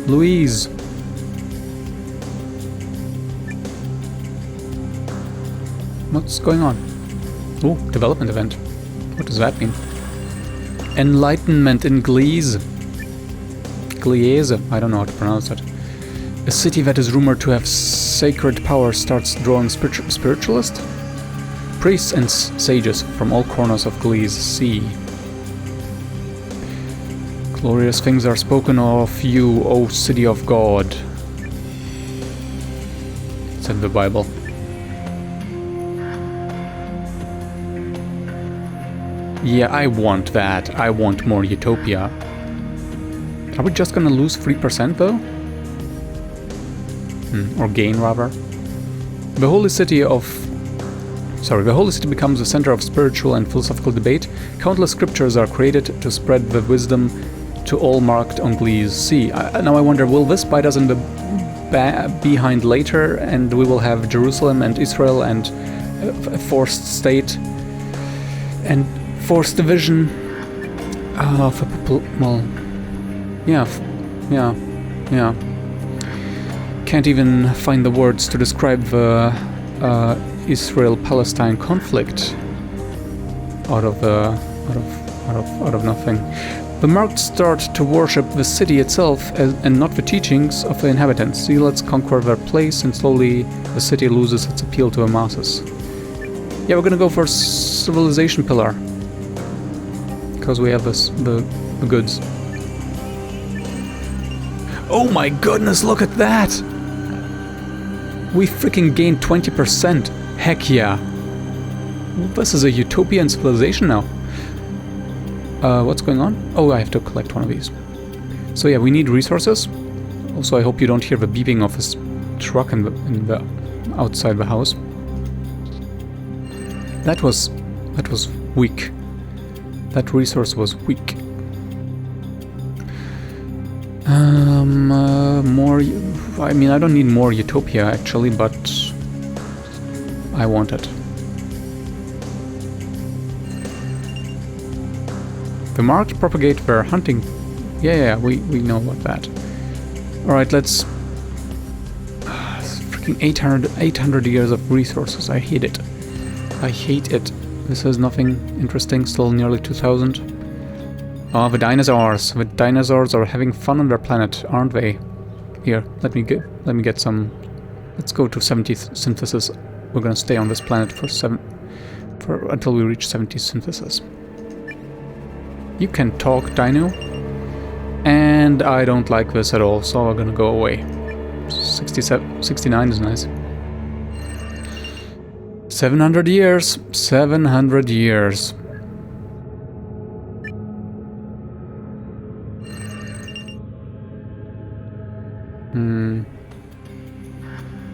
Louise. What's going on? Oh, development event. What does that mean? Enlightenment in Gliese. Gliese, I don't know how to pronounce that. A city that is rumored to have sacred power starts drawing spiritualists? Priests and sages from all corners of Gliese Sea. Glorious things are spoken of you, O city of God. It's in the Bible. Yeah, I want that. I want more utopia. Are we just gonna lose 3% though? Or gain rather? The holy city becomes the center of spiritual and philosophical debate. Countless scriptures are created to spread the wisdom to all marked on Gliese Sea. Now I wonder, will this bite us in the behind later and we will have Jerusalem and Israel and a forced state and forced division of a people? Well, yeah. Can't even find the words to describe the Israel-Palestine conflict out of nothing. The marked start to worship the city itself and not the teachings of the inhabitants. Zealots conquer their place and slowly the city loses its appeal to the masses. Yeah, we're gonna go for civilization pillar. Because we have the goods. Oh my goodness, look at that! We freaking gained 20%. Heck yeah. This is a utopian civilization now. What's going on? Oh, I have to collect one of these. So yeah, we need resources. Also, I hope you don't hear the beeping of this truck in the outside the house. That was weak. That resource was weak. More. I mean, I don't need more utopia actually, but I want it. The marked propagate their hunting. Yeah, we know about that. Alright, let's... freaking 800 years of resources. I hate it. I hate it. This is nothing interesting. Still nearly 2,000. Oh, the dinosaurs. The dinosaurs are having fun on their planet, aren't they? Here, let me get some... Let's go to 70 synthesis. We're gonna stay on this planet until we reach 70 synthesis. You can talk, Dino. And I don't like this at all, so we're gonna go away. 69 is nice. 700 years. 700 years.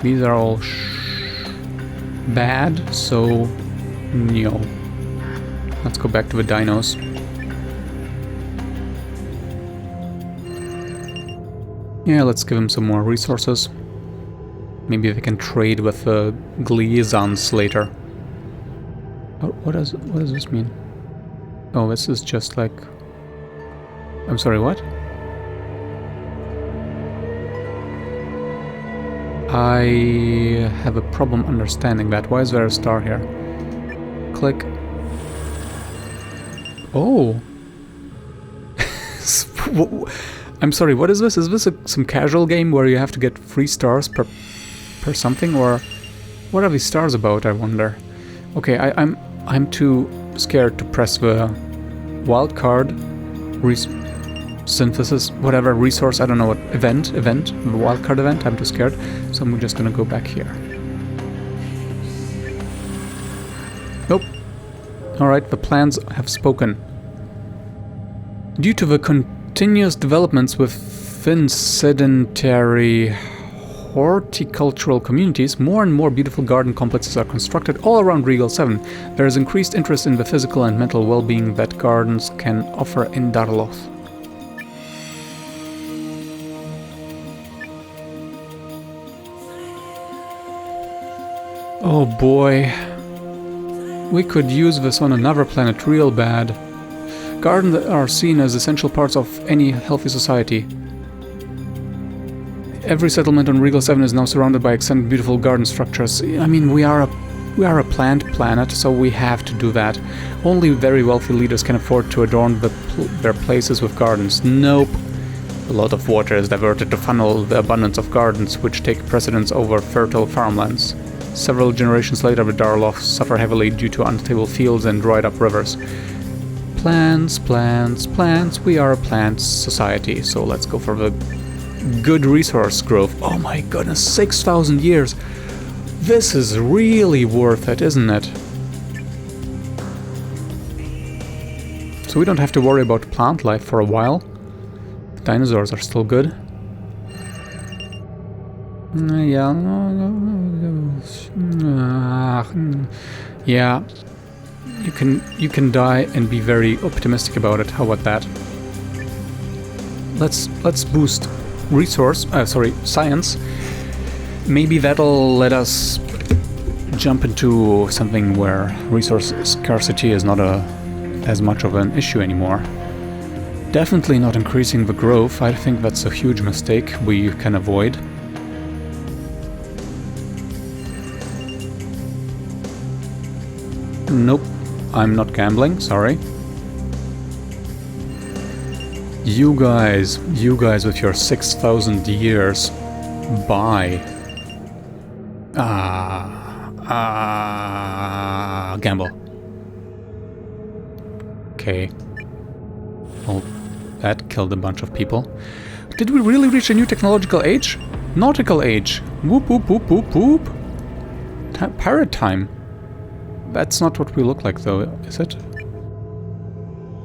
These are all bad, so no. Let's go back to the dinos. Yeah, let's give them some more resources. Maybe they can trade with the Gliesans later. What does this mean? Oh, this is just like... I'm sorry, what? I have a problem understanding that. Why is there a star here? Click. Oh. I'm sorry, what is this? Is this some casual game where you have to get 3 stars per something? Or what are these stars about, I wonder? Okay, I'm too scared to press the wildcard synthesis, whatever, resource, I don't know what, event, the wildcard event, I'm too scared. So I'm just gonna go back here. Nope. Alright, the plans have spoken. Due to the continuous developments within sedentary horticultural communities, more and more beautiful garden complexes are constructed all around Regal 7. There is increased interest in the physical and mental well-being that gardens can offer in Darloth. Oh boy. We could use this on another planet real bad. Gardens are seen as essential parts of any healthy society. Every settlement on Regal 7 is now surrounded by extended beautiful garden structures. I mean, we are a plant planet, so we have to do that. Only very wealthy leaders can afford to adorn their places with gardens. Nope. A lot of water is diverted to funnel the abundance of gardens, which take precedence over fertile farmlands. Several generations later, the Darloths suffer heavily due to unstable fields and dried up rivers. Plants, plants, plants. We are a plant society, so let's go for the good resource growth. Oh my goodness, 6,000 years. This is really worth it, isn't it? So we don't have to worry about plant life for a while. The dinosaurs are still good. Yeah. You can die and be very optimistic about it. How about that? Let's boost science. Maybe that'll let us jump into something where resource scarcity is not as much of an issue anymore. Definitely not increasing the growth. I think that's a huge mistake we can avoid. Nope, I'm not gambling, sorry. You guys with your 6,000 years, bye. Gamble. Okay. Well, that killed a bunch of people. Did we really reach a new technological age? Nautical age. Whoop whoop whoop whoop whoop. Pirate time. That's not what we look like though, is it?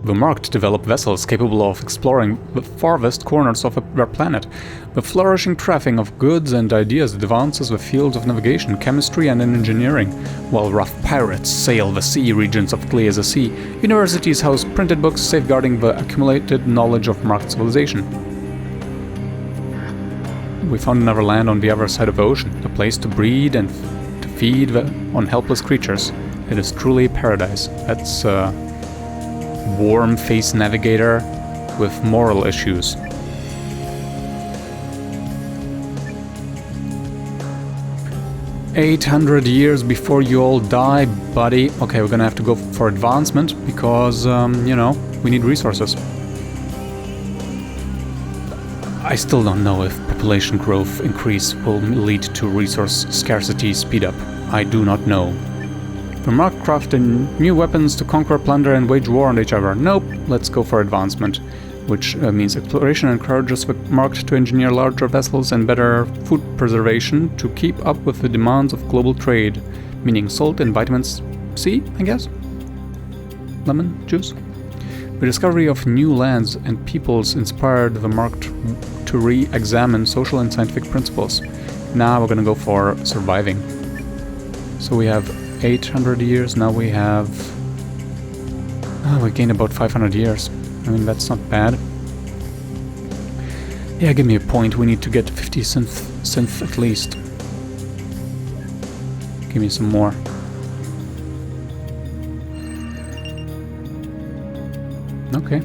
The Marked develop vessels capable of exploring the farthest corners of their planet. The flourishing trafficking of goods and ideas advances the fields of navigation, chemistry and engineering, while rough pirates sail the sea regions of clear as a sea. Universities house printed books safeguarding the accumulated knowledge of Marked civilization. We found another land on the other side of the ocean, a place to breed and to feed on helpless creatures. It is truly a paradise. That's warm-faced navigator with moral issues. "800 years before you all die, buddy." Okay, we're gonna have to go for advancement because, you know, we need resources. I still don't know if population growth increase will lead to resource scarcity speed up. I do not know. The Marked crafted new weapons to conquer, plunder and wage war on each other. Nope, let's go for advancement, which means exploration encourages the Marked to engineer larger vessels and better food preservation to keep up with the demands of global trade, meaning salt and vitamins C, I guess? Lemon juice? The discovery of new lands and peoples inspired the Marked to re-examine social and scientific principles. Now we're gonna go for surviving. So we have 800 years, now we have... we gained about 500 years. I mean, that's not bad. Yeah, give me a point, we need to get 50 synth at least. Give me some more. Okay.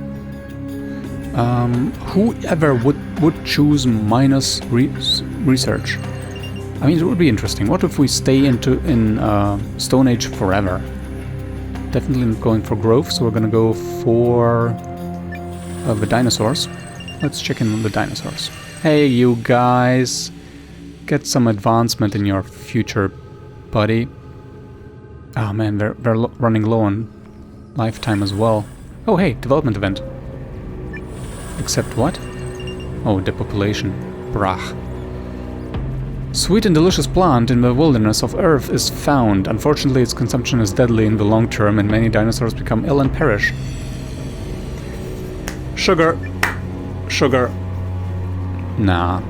Whoever would choose minus research? I mean, it would be interesting. What if we stay in Stone Age forever? Definitely not going for growth, so we're gonna go for the dinosaurs. Let's check in on the dinosaurs. Hey, you guys! Get some advancement in your future, buddy. Oh man, they're running low on lifetime as well. Oh hey, development event. Except what? Oh, depopulation. Brach. Sweet and delicious plant in the wilderness of Earth is found. Unfortunately, its consumption is deadly in the long term and many dinosaurs become ill and perish. Sugar. Sugar. Nah.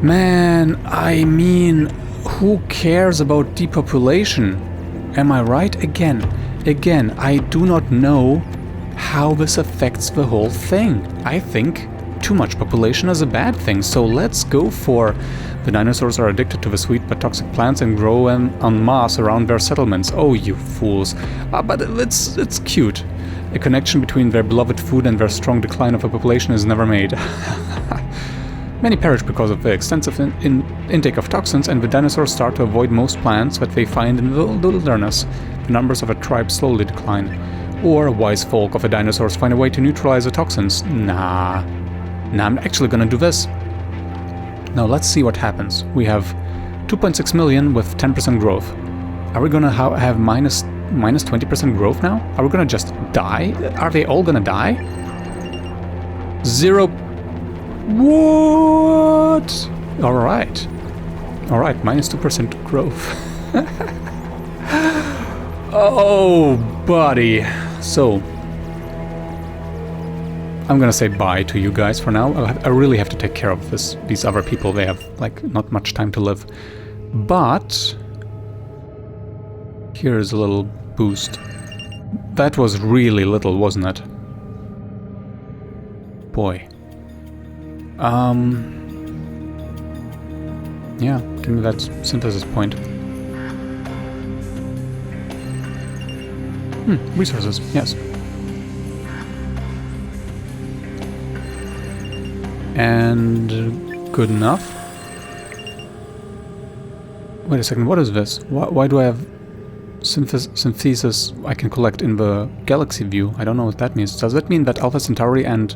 Man, I mean, who cares about depopulation? Am I right? Again, I do not know how this affects the whole thing. I think too much population is a bad thing, so let's go for... The dinosaurs are addicted to the sweet but toxic plants and grow en masse around their settlements. Oh, you fools. But it's cute. A connection between their beloved food and their strong decline of the population is never made. Many perish because of the extensive intake of toxins, and the dinosaurs start to avoid most plants that they find in the wilderness. The numbers of a tribe slowly decline. Or wise folk of the dinosaurs find a way to neutralize the toxins. Nah, I'm actually gonna do this. Now let's see what happens. We have 2.6 million with 10% growth. Are we gonna have minus 20% growth now? Are we gonna just die? Are they all gonna die? 0. What? Alright, minus 2% growth. Oh, buddy. So, I'm gonna say bye to you guys for now. I really have to take care of these other people. They have, like, not much time to live. But here's a little boost. That was really little, wasn't it? Boy. Yeah, give me that synthesis point. Resources, yes. And good enough. Wait a second, what is this? Why do I have synthesis I can collect in the galaxy view? I don't know what that means. Does that mean that Alpha Centauri and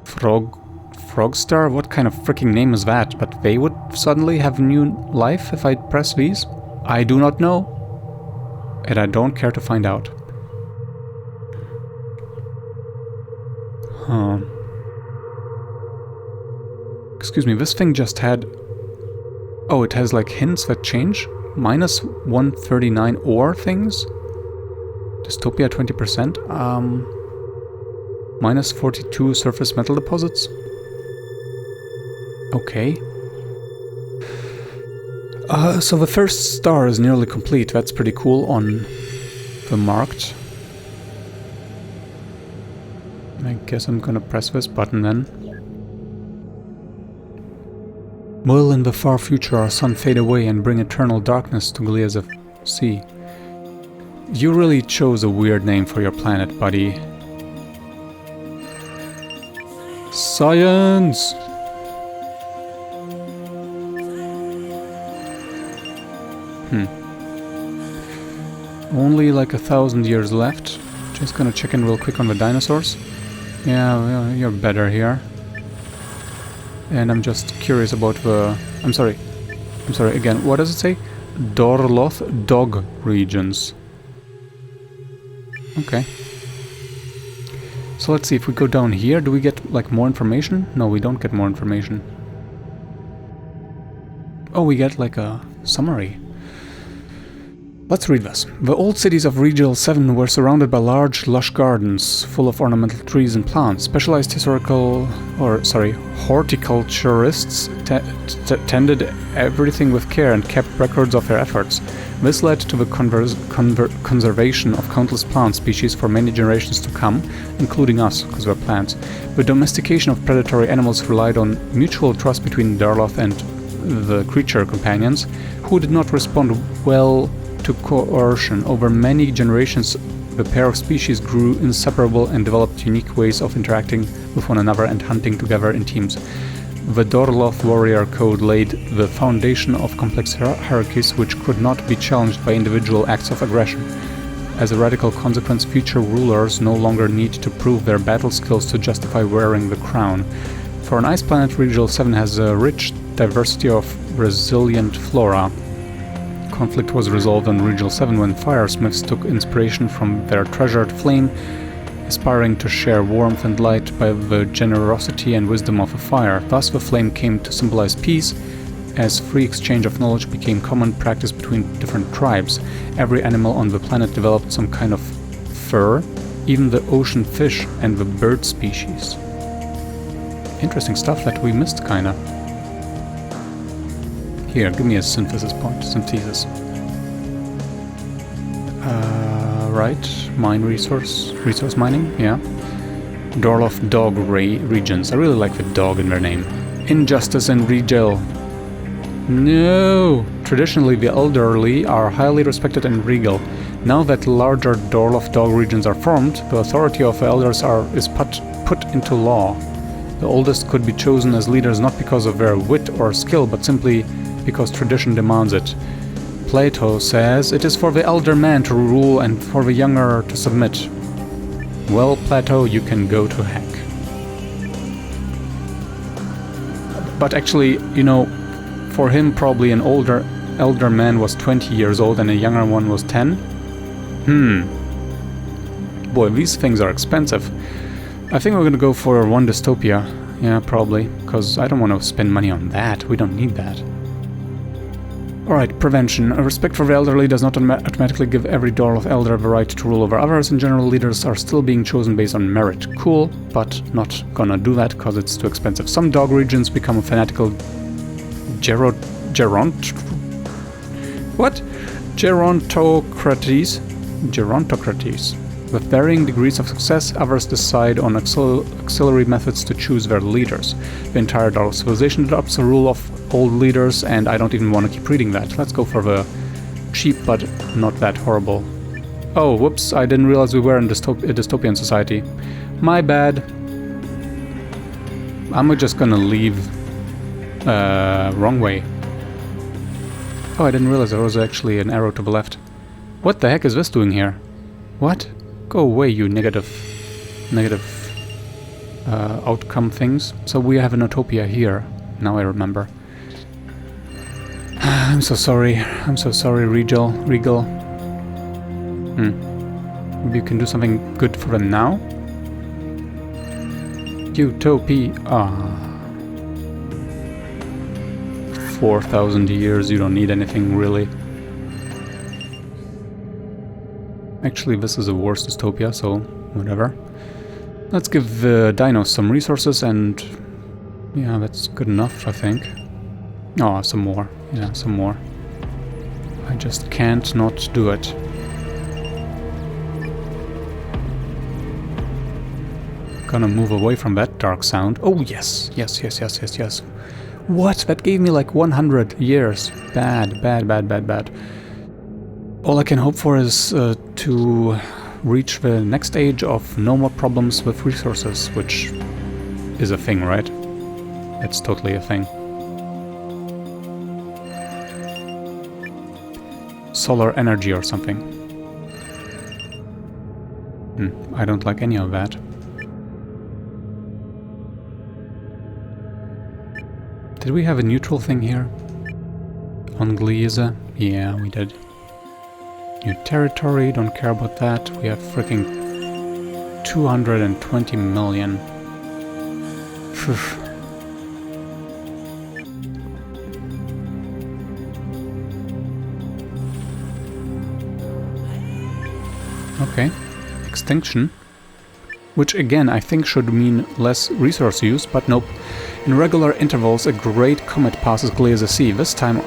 Frogstar? What kind of freaking name is that? But they would suddenly have new life if I press these? I do not know. And I don't care to find out. Huh. Excuse me, this thing just had... Oh, it has like hints that change? Minus 139 ore things? Dystopia 20%? Minus 42 surface metal deposits? Okay. So the first star is nearly complete. That's pretty cool on the marked. I guess I'm gonna press this button then. Will in the far future our sun fade away and bring eternal darkness to Glia's sea? You really chose a weird name for your planet, buddy. Science! Only like 1,000 years left. Just gonna check in real quick on the dinosaurs. Yeah, well, you're better here. And I'm just curious about the... I'm sorry, again, what does it say? Dorloth dog regions. Okay. So let's see, if we go down here, do we get like more information? No, we don't get more information. Oh, we get like a summary. Let's read this. The old cities of Regional 7 were surrounded by large, lush gardens full of ornamental trees and plants. Specialized horticulturists tended everything with care and kept records of their efforts. This led to the conservation of countless plant species for many generations to come, including us, because we're plants. The domestication of predatory animals relied on mutual trust between Darloth and the creature companions, who did not respond well to coercion. Over many generations, the pair of species grew inseparable and developed unique ways of interacting with one another and hunting together in teams. The Dorloth warrior code laid the foundation of complex hierarchies which could not be challenged by individual acts of aggression. As a radical consequence, future rulers no longer need to prove their battle skills to justify wearing the crown. For an ice planet, Region 7 has a rich diversity of resilient flora. Conflict was resolved on Region 7 when firesmiths took inspiration from their treasured flame, aspiring to share warmth and light by the generosity and wisdom of a fire. Thus the flame came to symbolize peace, as free exchange of knowledge became common practice between different tribes. Every animal on the planet developed some kind of fur, even the ocean fish and the bird species. Interesting stuff that we missed, kinda. Here, give me a synthesis point. Synthesis. Right. Mine resource. Resource mining, yeah. Dorloth dog regions. I really like the dog in their name. Injustice and Regal. No! Traditionally, the elderly are highly respected and regal. Now that larger Dorloth dog regions are formed, the authority of the elders is put into law. The oldest could be chosen as leaders not because of their wit or skill, but simply because tradition demands it. Plato says it is for the elder man to rule and for the younger to submit. Well, Plato, you can go to heck. But actually, you know, for him probably an elder man was 20 years old and a younger one was 10. Boy, these things are expensive. I think we're gonna go for one dystopia. Yeah, probably, because I don't want to spend money on that. We don't need that. Alright, prevention. A respect for the elderly does not automatically give every Dorloth elder the right to rule over others. In general, leaders are still being chosen based on merit. Cool, but not gonna do that because it's too expensive. Some dog regions become a fanatical gerontocracies. With varying degrees of success, others decide on auxiliary methods to choose their leaders. The entire Dorloth civilization adopts the rule of old leaders, and I don't even want to keep reading that. Let's go for the cheap but not that horrible. Oh, whoops, I didn't realize we were in a dystopian society. My bad. I'm just gonna leave wrong way. Oh, I didn't realize there was actually an arrow to the left. What the heck is this doing here? What? Go away, you negative outcome things. So we have an utopia here. Now I remember. I'm so sorry. I'm so sorry, Regal. Maybe you can do something good for them now? Utopia. 4,000 years, you don't need anything really. Actually, this is a worse dystopia, so whatever. Let's give the dinos some resources and... yeah, that's good enough, I think. Oh, some more. Yeah, some more. I just can't not do it. Gonna move away from that dark sound. Oh, yes. Yes. What? That gave me like 100 years. Bad. All I can hope for is to reach the next stage of no more problems with resources, which is a thing, right? It's totally a thing. Solar energy or something. I don't like any of that. Did we have a neutral thing here? On Gliese? Yeah, we did. New territory, don't care about that. We have freaking 220 million. Phew. Okay. Extinction. Which again I think should mean less resource use, but nope. In regular intervals a great comet passes Gliese C. This time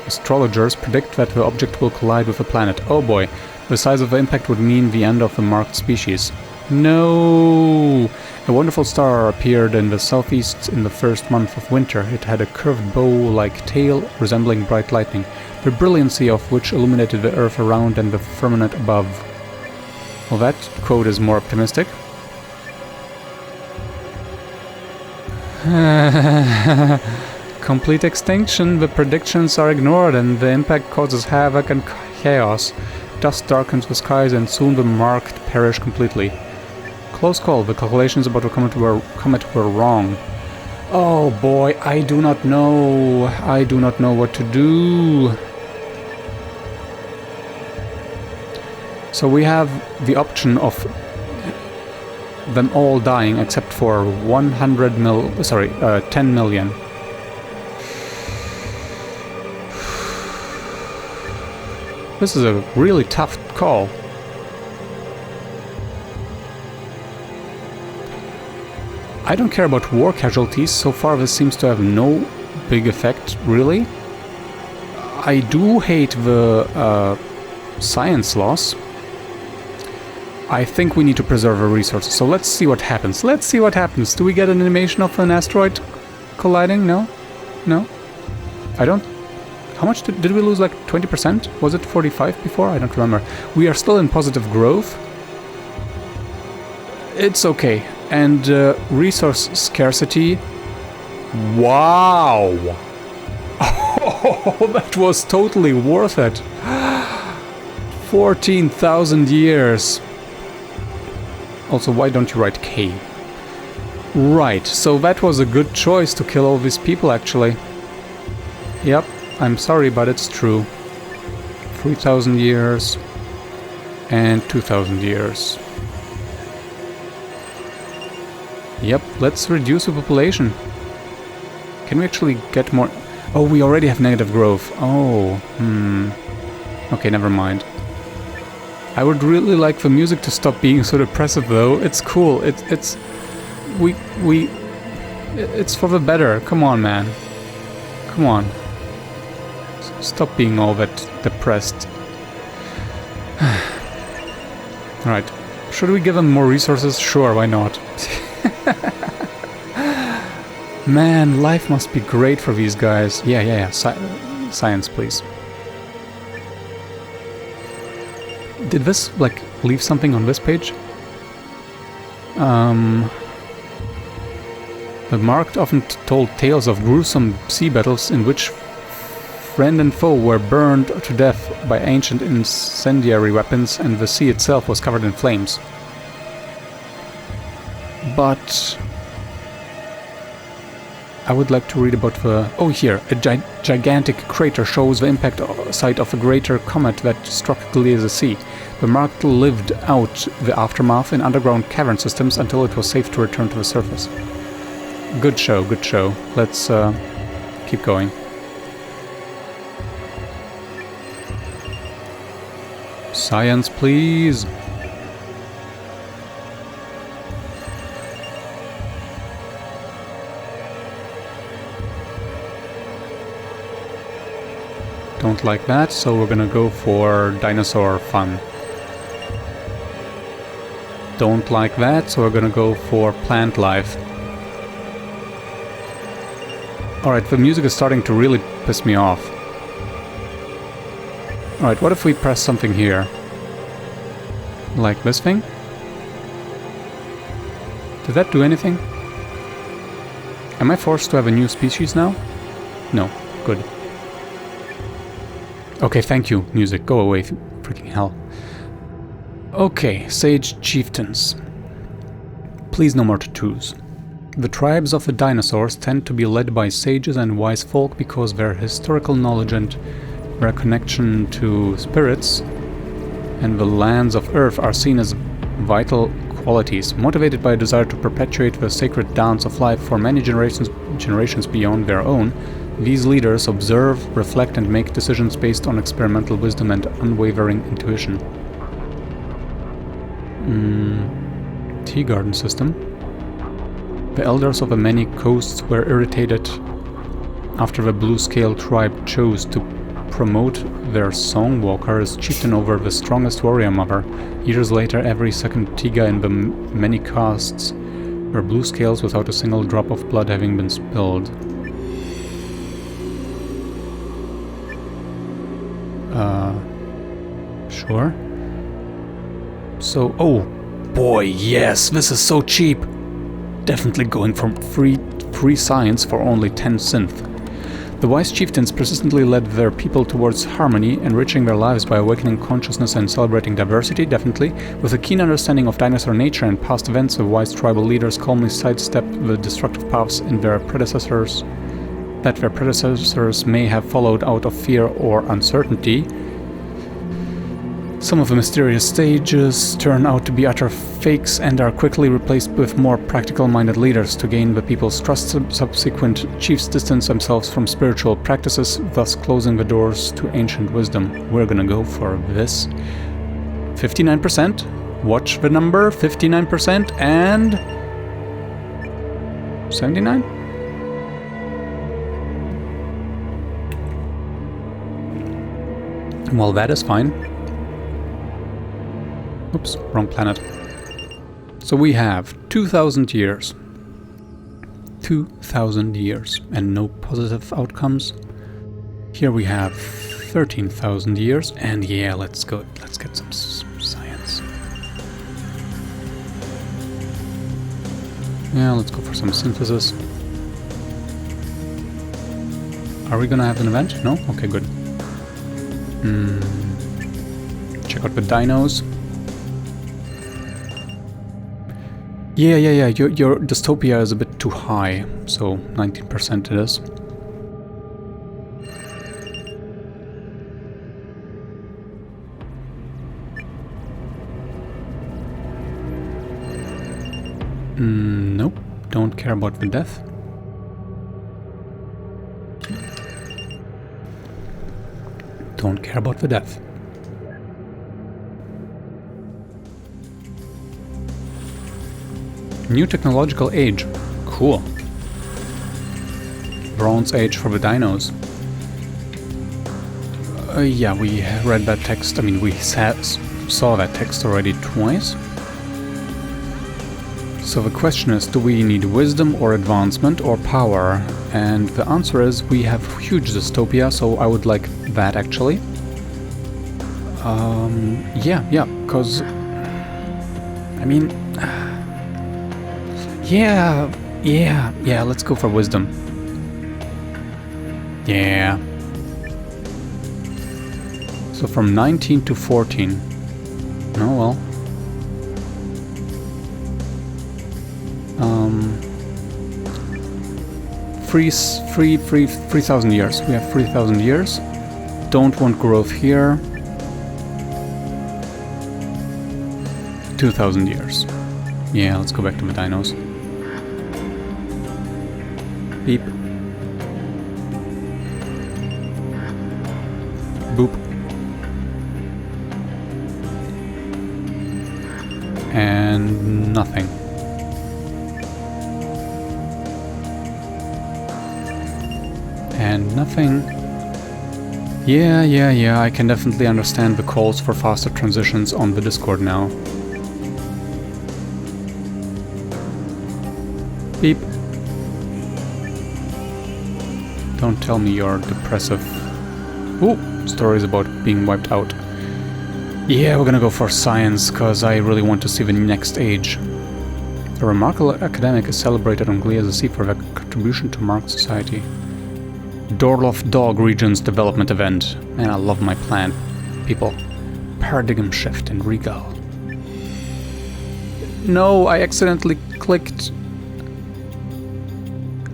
astrologers predict that the object will collide with a planet. Oh boy, the size of the impact would mean the end of the marked species. No! A wonderful star appeared in the southeast in the first month of winter. It had a curved bow-like tail resembling bright lightning, the brilliancy of which illuminated the earth around and the firmament above. Well, that quote is more optimistic. Complete extinction. The predictions are ignored and the impact causes havoc and chaos. Dust darkens the skies and soon the marked perish completely. Close call. The calculations about the comet were wrong. Oh boy, I do not know. I do not know what to do. So we have the option of them all dying except for 10 million. This is a really tough call. I don't care about war casualties. So far this seems to have no big effect, really. I do hate the science loss. I think we need to preserve our resources, so let's see what happens. Let's see what happens. Do we get an animation of an asteroid colliding? No? No? I don't... How much did we lose? Like 20%? Was it 45 before? I don't remember. We are still in positive growth. It's okay. And resource scarcity. Wow! Oh, that was totally worth it. 14,000 years. Also, why don't you write K? Right, so that was a good choice to kill all these people, actually. Yep, I'm sorry, but it's true. 3,000 years and 2,000 years. Yep, let's reduce the population. Can we actually get more? Oh, we already have negative growth. Oh, okay, never mind. I would really like the music to stop being so depressive, though. It's cool. It's for the better. Come on, man. Come on. Stop being all that depressed. Alright. Should we give them more resources? Sure, why not? Man, life must be great for these guys. Yeah. Science, please. Did this, like, leave something on this page? The marked often told tales of gruesome sea battles in which friend and foe were burned to death by ancient incendiary weapons and the sea itself was covered in flames. But I would like to read about the... Oh, here. A gigantic crater shows the impact site of a greater comet that struck Gliese Sea. The marked lived out the aftermath in underground cavern systems until it was safe to return to the surface. Good show, good show. Let's keep going. Science, please. Don't like that, so we're gonna go for dinosaur fun. Don't like that, so we're gonna go for plant life. Alright, the music is starting to really piss me off. Alright, what if we press something here? Like this thing? Did that do anything? Am I forced to have a new species now? No. Good. Okay, thank you, music. Go away, freaking hell. Okay, sage chieftains. Please no more tattoos. The tribes of the dinosaurs tend to be led by sages and wise folk because their historical knowledge and their connection to spirits and the lands of Earth are seen as vital qualities, motivated by a desire to perpetuate the sacred dance of life for many generations beyond their own. These leaders observe, reflect and make decisions based on experimental wisdom and unwavering intuition. Tea garden system. The elders of the many coasts were irritated after the Blue Scale tribe chose to promote their Songwalker as chieftain over the strongest warrior mother. Years later, every second Tiga in the many castes were blue scales without a single drop of blood having been spilled. Sure. So, oh boy, yes, this is so cheap. Definitely going for free free science for only 10 synth. The wise chieftains persistently led their people towards harmony, enriching their lives by awakening consciousness and celebrating diversity, definitely. With a keen understanding of dinosaur nature and past events, the wise tribal leaders calmly sidestepped the destructive paths that their predecessors may have followed out of fear or uncertainty. Some of the mysterious stages turn out to be utter fakes and are quickly replaced with more practical-minded leaders to gain the people's trust. Subsequent chiefs distance themselves from spiritual practices, thus closing the doors to ancient wisdom. We're gonna go for this. 59%. Watch the number. 59% and 79? Well, that is fine. Oops, wrong planet. So we have 2,000 years. 2,000 years and no positive outcomes. Here we have 13,000 years and yeah, let's go. Let's get some science. Yeah, let's go for some synthesis. Are we gonna have an event? No? Okay, good. Check out the dinos. Yeah, your dystopia is a bit too high, so 19% it is. Nope, don't care about the death. Don't care about the death. New technological age. Cool. Bronze age for the dinos. Yeah, we read that text. I mean, we saw that text already twice. So the question is, do we need wisdom or advancement or power? And the answer is, we have huge dystopia, so I would like that actually. Yeah, because... I mean... Yeah, let's go for wisdom. Yeah. So from 19 to 14. Oh well. 3,000 years. We have 3,000 years. Don't want growth here. 2,000 years. Yeah, let's go back to the dinos. Beep. Boop. And nothing. And nothing. Yeah, I can definitely understand the calls for faster transitions on the Discord now. Beep. Don't tell me you're depressive. Ooh, stories about being wiped out. Yeah, we're gonna go for science, cause I really want to see the next age. A remarkable academic is celebrated on Glia Sea for their contribution to Mark society. Dorloff Dog Region's development event. Man, I love my plant. People. Paradigm shift in Regal. No, I accidentally clicked.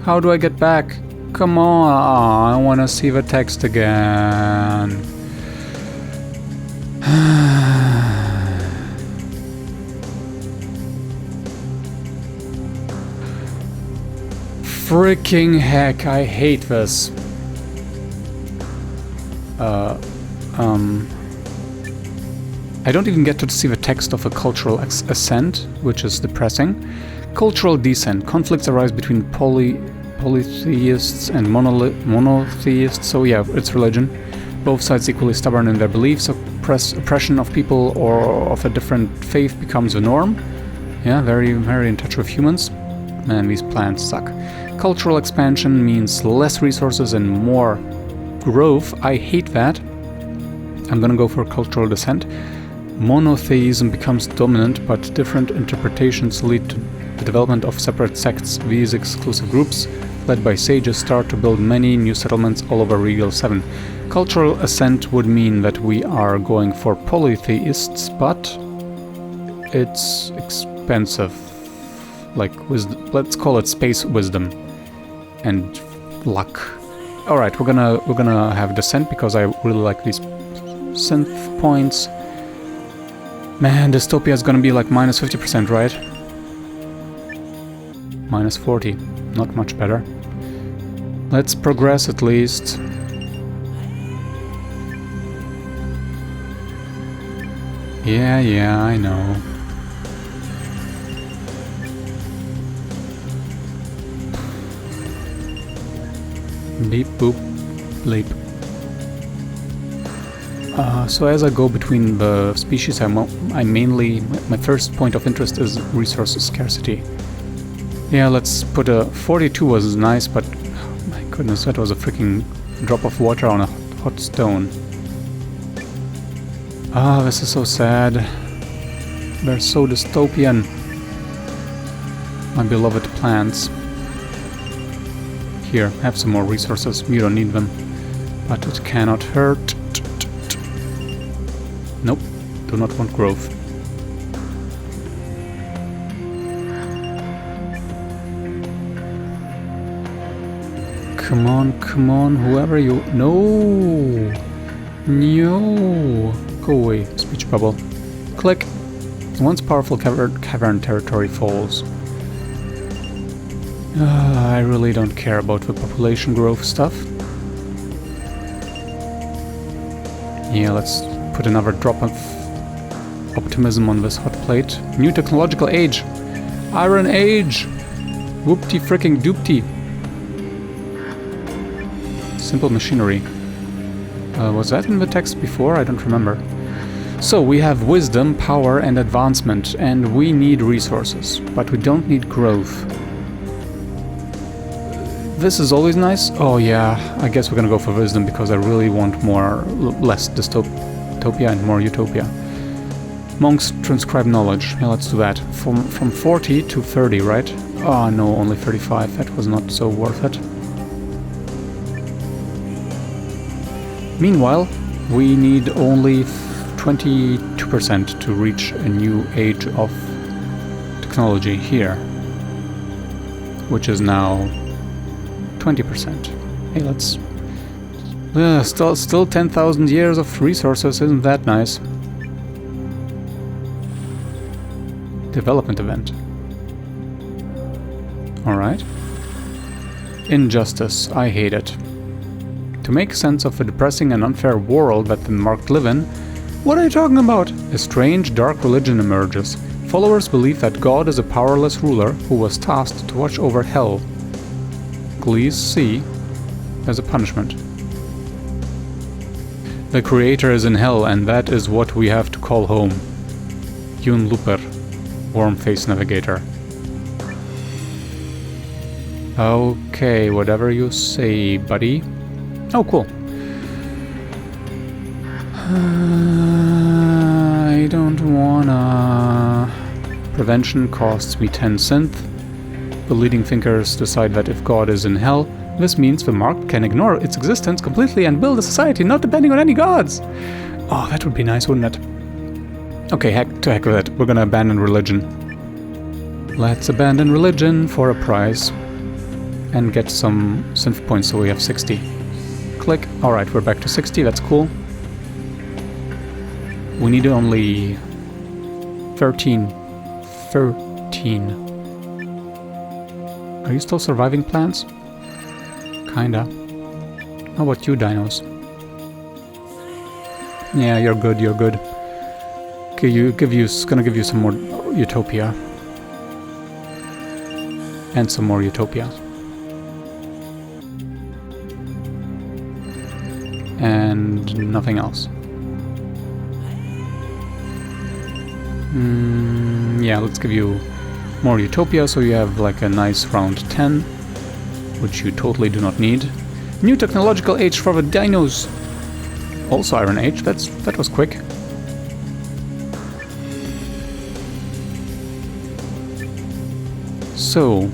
How do I get back? Come on, I want to see the text again. Freaking heck, I hate this. I don't even get to see the text of a cultural ascent, which is depressing. Cultural descent. Conflicts arise between polytheists and monotheists, so yeah, it's religion. Both sides equally stubborn in their beliefs. Oppression of people or of a different faith becomes the norm. Yeah, very, very in touch with humans. Man, these plants suck. Cultural expansion means less resources and more growth. I hate that. I'm gonna go for cultural descent. Monotheism becomes dominant, but different interpretations lead to The development of separate sects, these exclusive groups, led by sages, start to build many new settlements all over Regal 7. Cultural ascent would mean that we are going for polytheists, but it's expensive. Like, let's call it space wisdom and luck. Alright, we're gonna have descent because I really like these synth points. Man, dystopia is gonna be like minus 50%, right? Minus 40. Not much better. Let's progress at least. Yeah, I know. Beep boop bleep. So as I go between the species, I mainly, my first point of interest is resource scarcity. Yeah, let's put a 42 was nice, but oh my goodness, that was a freaking drop of water on a hot stone. Ah, this is so sad. They're so dystopian. My beloved plants. Here, have some more resources. We don't need them. But it cannot hurt. Nope, do not want growth. Come on, whoever you... No! No! Go away, speech bubble. Click. Once powerful cavern territory falls. I really don't care about the population growth stuff. Yeah, let's put another drop of optimism on this hot plate. New technological age! Iron Age! Whoopty fricking doopty! Simple machinery. Was that in the text before? I don't remember. So we have wisdom, power and advancement, and we need resources, but we don't need growth. This is always nice. Oh yeah, I guess we're gonna go for wisdom because I really want less dystopia and more utopia. Monks transcribe knowledge. Yeah, let's do that. From 40 to 30, right? Oh no, only 35. That was not so worth it. Meanwhile, we need only 22% to reach a new age of technology here, which is now 20%. Hey, let's... still 10,000 years of resources, isn't that nice? Development event. Alright. Injustice. I hate it. To make sense of the depressing and unfair world that the marked live in, what are you talking about? A strange, dark religion emerges. Followers believe that God is a powerless ruler who was tasked to watch over hell. Please see as a punishment. The creator is in hell, and that is what we have to call home. Yun Looper, Worm-Face Navigator. Okay, whatever you say, buddy. Oh, cool. I don't wanna... Prevention costs me 10 synth. The leading thinkers decide that if God is in hell, this means the marked can ignore its existence completely and build a society not depending on any gods. Oh, that would be nice, wouldn't it? Okay, heck with it. We're gonna abandon religion. Let's abandon religion for a prize. And get some synth points so we have 60. Click. Alright, we're back to 60, that's cool. We need only 13. Are you still surviving, plants? Kinda. How about you, dinos? Yeah, you're good. Gonna give you some more utopia. And some more utopia. And nothing else. Yeah, let's give you more utopia so you have like a nice round 10, which you totally do not need. New technological age for the dinos. Also Iron Age. That was quick. So...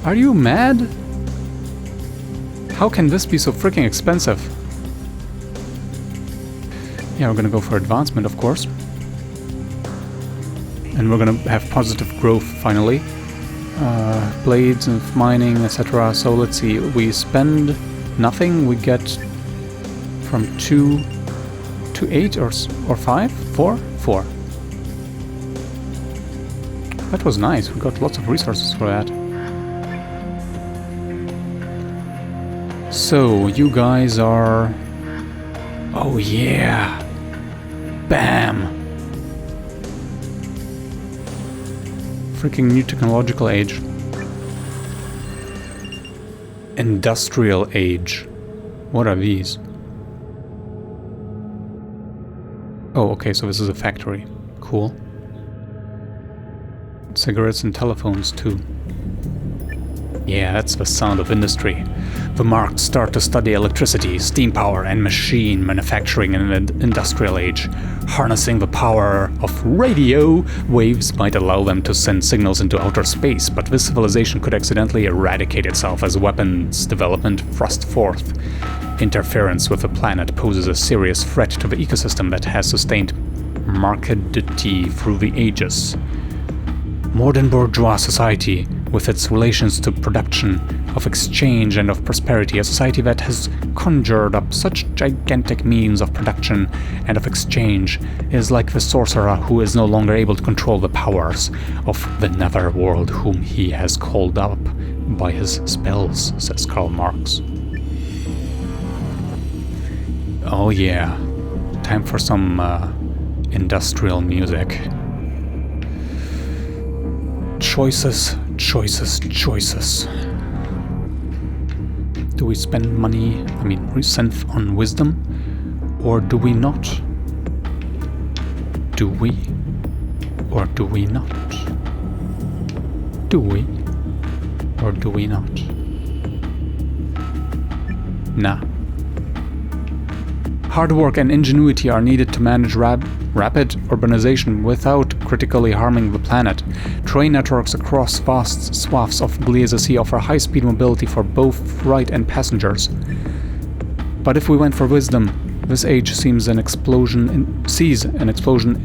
Are you mad? How can this be so freaking expensive? Yeah, we're gonna go for advancement, of course. And we're gonna have positive growth, finally. Blades and mining, etc. So let's see, we spend nothing, we get from 2 to 8 or 5? 4? 4. That was nice, we got lots of resources for that. So, you guys are... Oh yeah! Bam! Freaking new technological age. Industrial age. What are these? Oh, okay, so this is a factory. Cool. Cigarettes and telephones too. Yeah, that's the sound of industry. The marked start to study electricity, steam power, and machine manufacturing in an industrial age. Harnessing the power of radio waves might allow them to send signals into outer space, but this civilization could accidentally eradicate itself as weapons development thrust forth. Interference with the planet poses a serious threat to the ecosystem that has sustained markedity through the ages. Modern bourgeois society, with its relations to production, of exchange and of prosperity, a society that has conjured up such gigantic means of production and of exchange, is like the sorcerer who is no longer able to control the powers of the netherworld whom he has called up by his spells, says Karl Marx. Oh yeah, time for some industrial music. Choices, choices, choices. Do we spend money, synth on wisdom? Or do we not? Do we? Or do we not? Do we? Or do we not? Nah. Hard work and ingenuity are needed to manage rapid urbanization without critically harming the planet. Train networks across vast swaths of Gliese Sea offer high-speed mobility for both freight and passengers. But if we went for wisdom, this age sees an explosion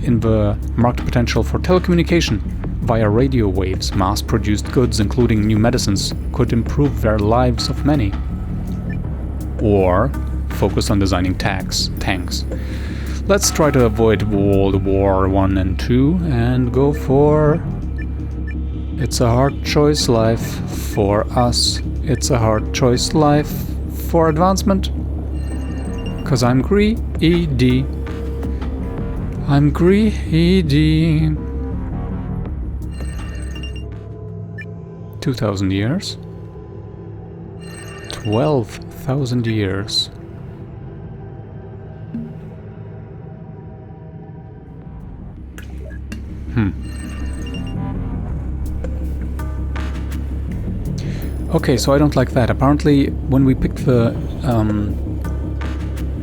in the marked potential for telecommunication. Via radio waves, mass-produced goods, including new medicines, could improve their lives of many. Or focus on designing tanks. Let's try to avoid World War I and II and go for... It's a hard choice life for us. It's a hard choice life for advancement. 'Cause I'm greedy. I'm greedy. 2,000 years. 12,000 years. Okay, so I don't like that. Apparently, when we picked the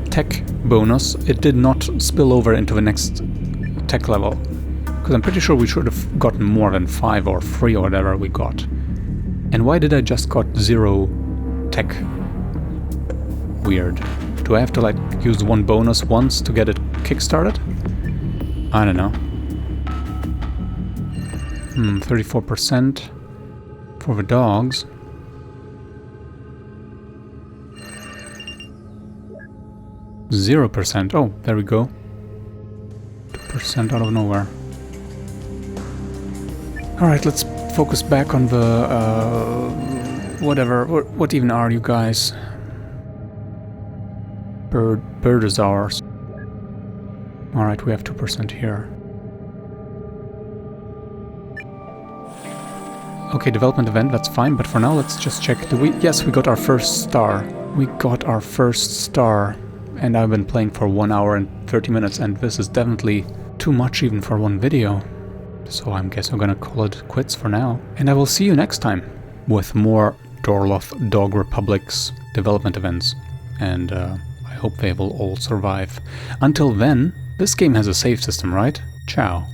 tech bonus, it did not spill over into the next tech level. Because I'm pretty sure we should have gotten more than 5 or 3 or whatever we got. And why did I just got 0 tech? Weird. Do I have to use one bonus once to get it kickstarted? I don't know. 34% for the dogs. %. Oh, there we go. 2% out of nowhere. Alright, let's focus back on the... whatever. What even are you guys? Dinosaurs. Alright, we have 2% here. Okay, development event, that's fine, but for now let's just check. Yes, we got our first star. We got our first star. And I've been playing for 1 hour and 30 minutes, and this is definitely too much even for one video. So I guess I'm gonna call it quits for now. And I will see you next time with more Dorloth Dog Republic's development events. And I hope they will all survive. Until then, this game has a save system, right? Ciao.